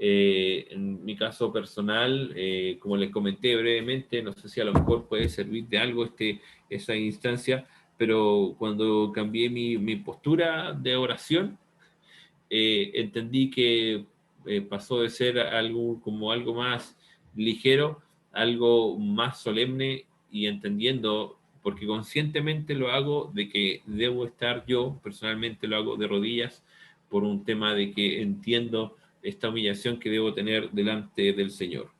En mi caso personal, como les comenté brevemente, no sé si a lo mejor puede servir de algo esa instancia, pero cuando cambié mi postura de oración, entendí que pasó de ser como algo más ligero, algo más solemne, y entendiendo, porque conscientemente lo hago, de que debo estar, yo personalmente lo hago de rodillas, por un tema de que entiendo esta humillación que debo tener delante del Señor.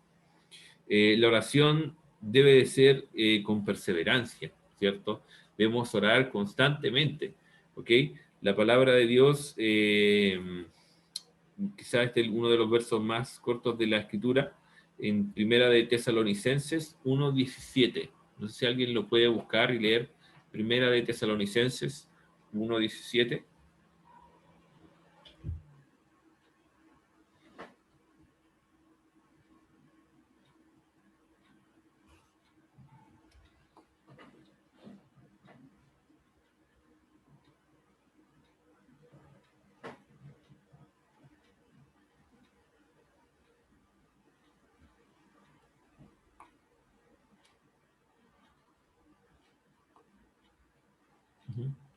La oración debe de ser con perseverancia, ¿cierto? Debemos orar constantemente, ¿ok? La palabra de Dios, quizás este es uno de los versos más cortos de la Escritura, en Primera de Tesalonicenses 1:17. No sé si alguien lo puede buscar y leer. Primera de Tesalonicenses 1:17.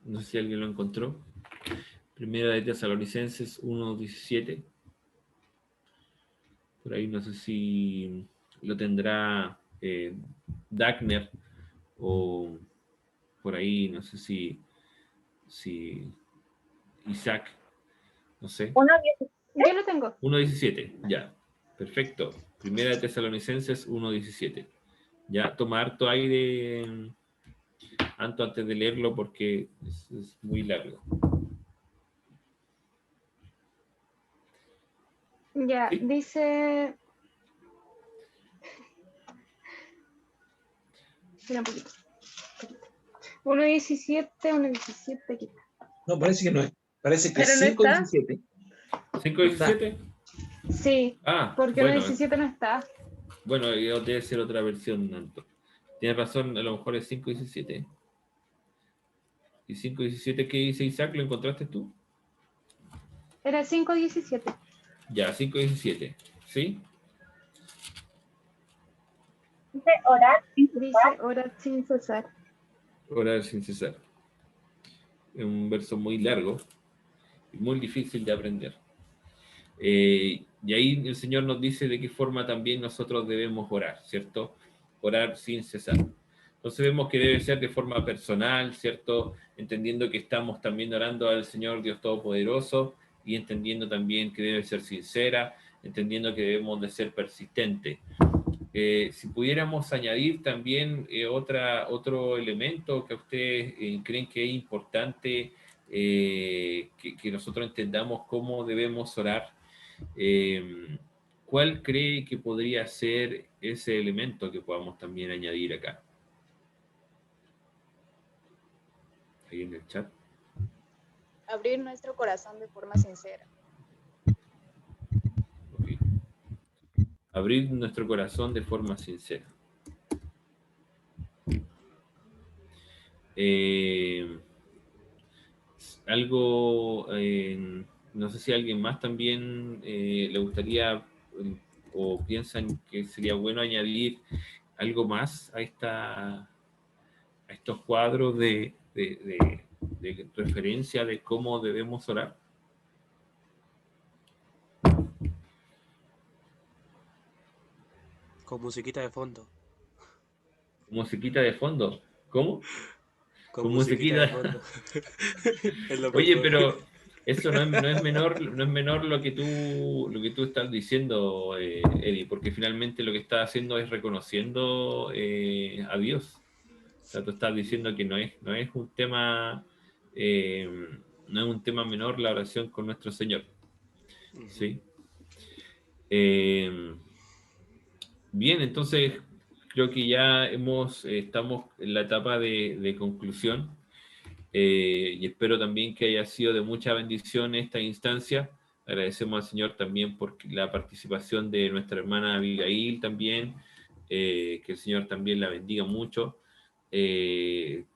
No sé si alguien lo encontró. Primera de Tesalonicenses 1:17. Por ahí no sé si lo tendrá Dagner, o por ahí no sé si Isaac, no sé. Yo lo tengo. 1:17, ya. Perfecto. Primera de Tesalonicenses 1:17. Ya, toma harto aire, Anto, antes de leerlo, porque es muy largo. Ya, ¿Sí? dice... Espera un poquito. 1.17, 1.17, aquí está. No, parece que no es. Parece que ¿Pero es no está? 5:17. 5:17. Sí, Ah, porque bueno, 1.17 no está. bueno, debe ser otra versión, Anto. Tienes razón, a lo mejor es 5:17. ¿Y 5:17 qué dice Isaac? ¿Lo encontraste tú? Era 5.17. Ya, 5:17. ¿Sí? Dice orar sin cesar. Dice orar sin cesar. Orar sin cesar. Es un verso muy largo y muy difícil de aprender. Y ahí el Señor nos dice de qué forma también nosotros debemos orar, ¿cierto? Orar sin cesar. Entonces vemos que debe ser de forma personal, ¿cierto? Entendiendo que estamos también orando al Señor Dios Todopoderoso, y entendiendo también que debe ser sincera, entendiendo que debemos de ser persistentes. Si pudiéramos añadir también otro elemento que ustedes creen que es importante, que nosotros entendamos cómo debemos orar, ¿cuál cree que podría ser ese elemento que podamos también añadir acá? Ahí en el chat. Abrir nuestro corazón de forma sincera. Okay. Abrir nuestro corazón de forma sincera. Algo, no sé si a alguien más también le gustaría o piensan que sería bueno añadir algo más a estos cuadros de referencia de cómo debemos orar. Con musiquita de fondo. Musiquita de fondo. ¿Cómo? Con musiquita de fondo. Es lo Oye, mejor. pero eso no es menor lo que tú estás diciendo, Eddie, porque finalmente lo que estás haciendo es reconociendo a Dios. O sea, tú estás diciendo que no es un tema no es un tema menor la oración con nuestro Señor. ¿Sí? Bien, entonces creo que ya estamos en la etapa de conclusión, y espero también que haya sido de mucha bendición esta instancia. Agradecemos al Señor también por la participación de nuestra hermana Abigail también, que el Señor también la bendiga mucho. Es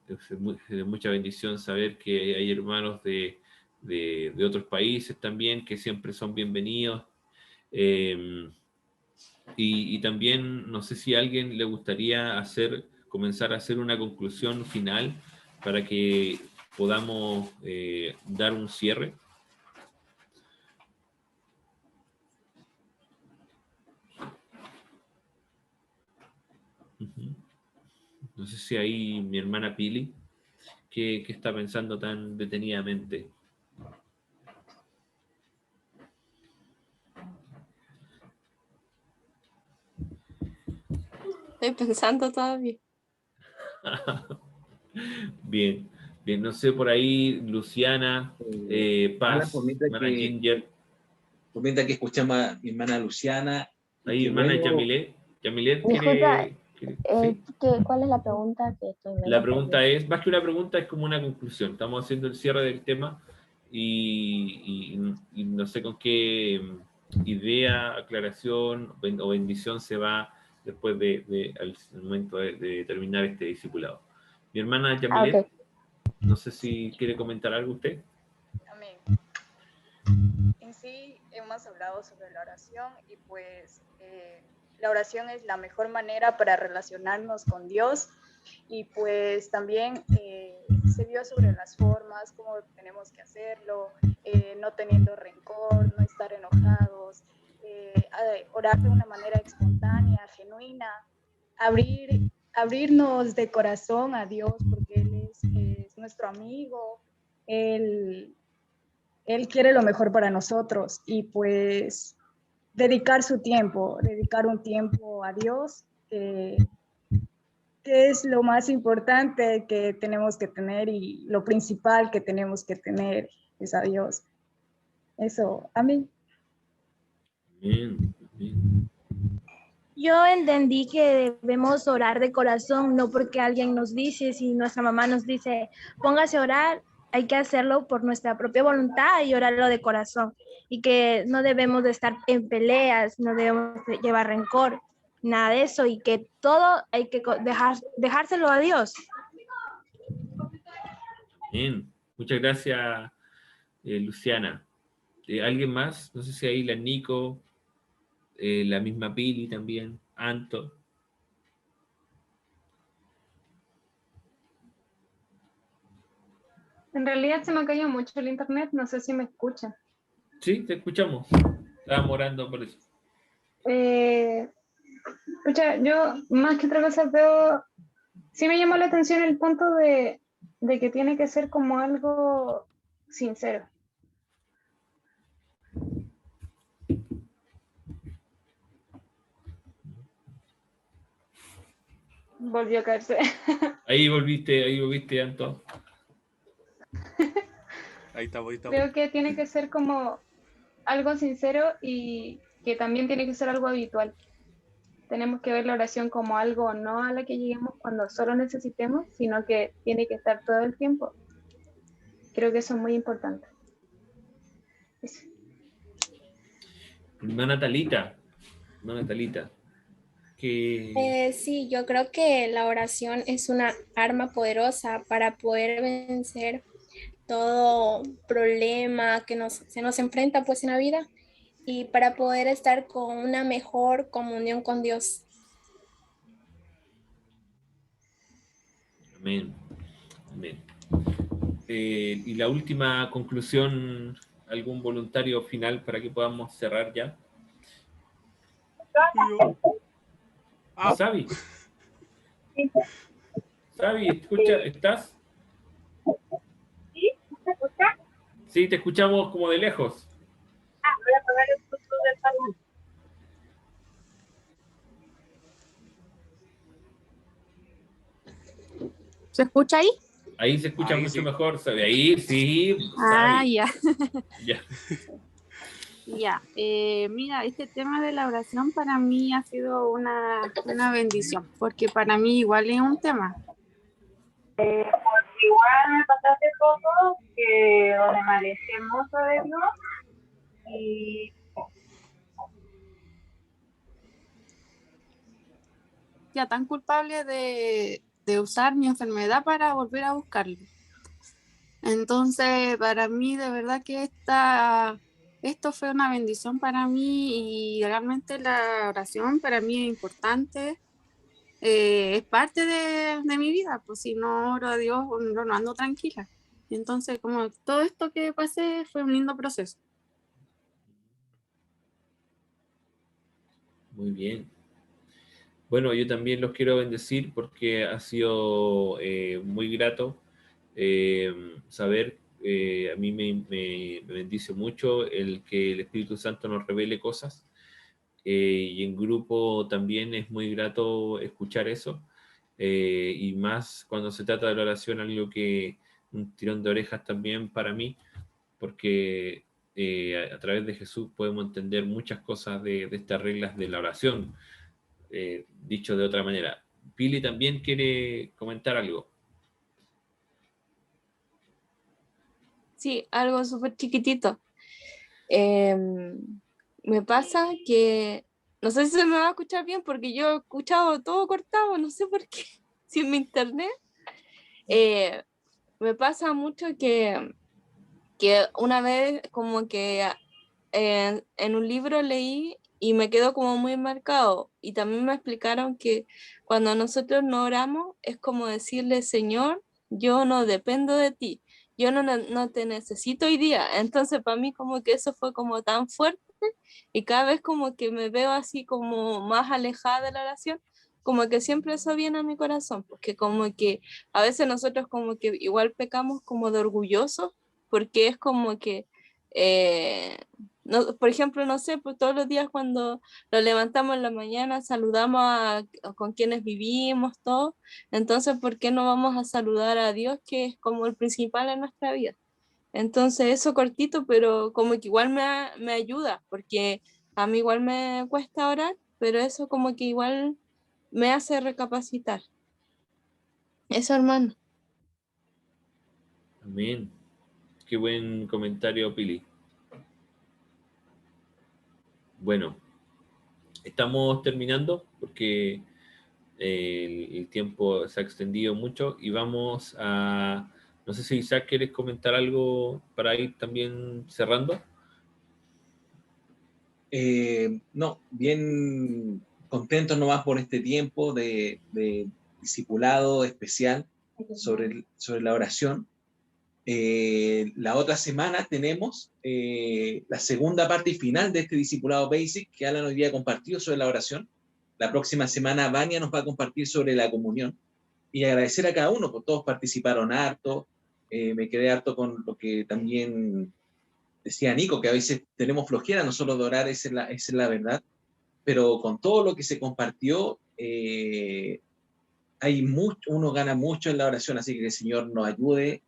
de mucha bendición saber que hay hermanos de otros países también que siempre son bienvenidos. Y también no sé si a alguien le gustaría comenzar a hacer una conclusión final para que podamos dar un cierre. No sé si ahí mi hermana Pili, ¿qué está pensando tan detenidamente? Estoy pensando todavía. Bien, bien, no sé, por ahí Luciana, Paz, hermana Ginger. Por mientras que escuchamos a mi hermana Luciana. Ahí, hermana luego... Yamilet Disculpa, ¿sí? ¿cuál es la pregunta? Que estoy La pregunta es, más que una pregunta, es como una conclusión. Estamos haciendo el cierre del tema y no sé con qué idea, aclaración o bendición se va después al momento de terminar este discipulado. Mi hermana Yamilet, okay. No sé si quiere comentar algo usted. Amén. En sí hemos hablado sobre la oración y pues la oración es la mejor manera para relacionarnos con Dios y pues también se vio sobre las formas, cómo tenemos que hacerlo, no teniendo rencor, no estar enojados, orar de una manera espontánea, genuina, abrirnos de corazón a Dios porque Él es nuestro amigo, Él quiere lo mejor para nosotros y pues dedicar un tiempo a Dios, que es lo más importante que tenemos que tener y lo principal que tenemos que tener es a Dios. Eso, amén. Bien, bien. Yo entendí que debemos orar de corazón, no porque alguien nos dice, si nuestra mamá nos dice, póngase a orar, hay que hacerlo por nuestra propia voluntad y orarlo de corazón. Y que no debemos de estar en peleas, no debemos de llevar rencor, nada de eso. Y que todo hay que dejárselo a Dios. Bien, muchas gracias, Luciana. ¿Alguien más? No sé si ahí la Nico, la misma Pili también, Anto. En realidad se me ha caído mucho el internet, no sé si me escuchan. Sí, te escuchamos. Estábamos orando por eso. Escucha, yo más que otra cosa veo, sí me llamó la atención el punto de que tiene que ser como algo sincero. Volvió a caerse. Ahí volviste, Anto. Ahí está. Creo que tiene que ser como algo sincero y que también tiene que ser algo habitual. Tenemos que ver la oración como algo no a la que lleguemos cuando solo necesitemos, sino que tiene que estar todo el tiempo. Creo que eso es muy importante. Eso. Hermana Talita. Sí, yo creo que la oración es una arma poderosa para poder vencer todo problema que se nos enfrenta pues en la vida y para poder estar con una mejor comunión con Dios. Amén. Y la última conclusión, ¿algún voluntario final para que podamos cerrar ya? Sabi. Sabi, ¿estás? ¿Sí? ¿Me escucha? Sí, te escuchamos como de lejos. Voy a apagar el Bluetooth del salón. ¿Se escucha ahí? Ahí se escucha mucho sí. mejor, Sabi. Ahí sí. Ah, Sabi. ya. Ya. Ya, mira, este tema de la oración para mí ha sido una bendición, porque para mí igual es un tema. Porque igual me pasó hace poco que donde me alejé mucho de Dios y Ya tan culpable de usar mi enfermedad para volver a buscarlo. Entonces, para mí, de verdad que esto fue una bendición para mí y realmente la oración para mí es importante. Es parte de mi vida, pues si no oro a Dios, no ando tranquila. Entonces, como todo esto que pasé fue un lindo proceso. Muy bien. Bueno, yo también los quiero bendecir porque ha sido muy grato saber, a mí me bendice mucho el que el Espíritu Santo nos revele cosas, y en grupo también es muy grato escuchar eso, y más cuando se trata de la oración, algo que un tirón de orejas también para mí, porque a través de Jesús podemos entender muchas cosas de estas reglas de la oración. Dicho de otra manera, Pili también quiere comentar algo. Sí, algo súper chiquitito. Me pasa que, no sé si se me va a escuchar bien porque yo he escuchado todo cortado, no sé por qué, sin mi internet. Me pasa mucho que una vez como que en un libro leí y me quedó como muy marcado y también me explicaron que cuando nosotros no oramos es como decirle, Señor, yo no dependo de ti, yo no te necesito hoy día. Entonces para mí como que eso fue como tan fuerte y cada vez como que me veo así como más alejada de la oración, como que siempre eso viene a mi corazón, porque como que a veces nosotros como que igual pecamos como de orgullosos, porque es como que no, por ejemplo, no sé, pues todos los días cuando nos levantamos en la mañana saludamos con quienes vivimos, todo. Entonces, ¿por qué no vamos a saludar a Dios, que es como el principal en nuestra vida? Entonces, eso cortito, pero como que igual me ayuda, porque a mí igual me cuesta orar, pero eso como que igual me hace recapacitar. Eso, hermano. Amén. Qué buen comentario, Pili. Bueno, estamos terminando porque el tiempo se ha extendido mucho y vamos a... No sé si Isaac quieres comentar algo para ir también cerrando. No, bien contentos nomás por este tiempo de discipulado especial sobre la oración. La otra semana tenemos la segunda parte y final de este discipulado basic que Alan hoy día compartió sobre la oración. La próxima semana Vania nos va a compartir sobre la comunión y agradecer a cada uno, porque todos participaron harto. Me quedé harto con lo que también decía Nico, que a veces tenemos flojera nosotros de orar, esa es la verdad, pero con todo lo que se compartió, hay mucho, uno gana mucho en la oración, así que el Señor nos ayude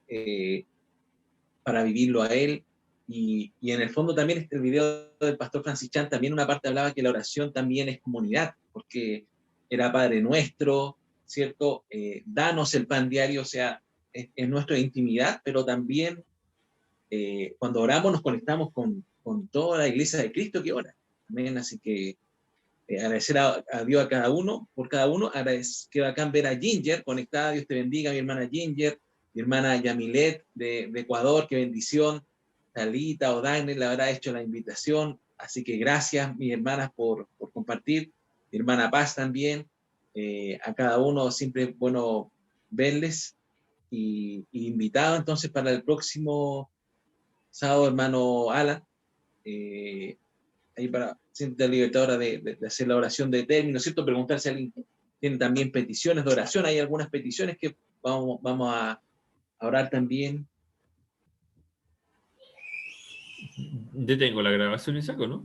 para vivirlo a Él. Y en el fondo también el video del pastor Francis Chan, también una parte hablaba que la oración también es comunidad, porque era Padre Nuestro, ¿cierto? Danos el pan diario, o sea, es nuestra intimidad, pero también cuando oramos nos conectamos con toda la iglesia de Cristo que ora. Amén. Así que agradecer a Dios a cada uno, por cada uno. Que bacán ver a Ginger conectada. Dios te bendiga, mi hermana Ginger, mi hermana Yamilet de Ecuador, qué bendición. Talita o Dagner le habrá hecho la invitación. Así que gracias, mis hermanas, por compartir. Mi hermana Paz también. A cada uno siempre es bueno verles y invitado entonces para el próximo sábado, hermano Alan, ahí para siente la libertad ahora de hacer la oración de término, ¿cierto? Preguntar si alguien tiene también peticiones de oración. Hay algunas peticiones que vamos a orar también. Detengo la grabación y saco, ¿no?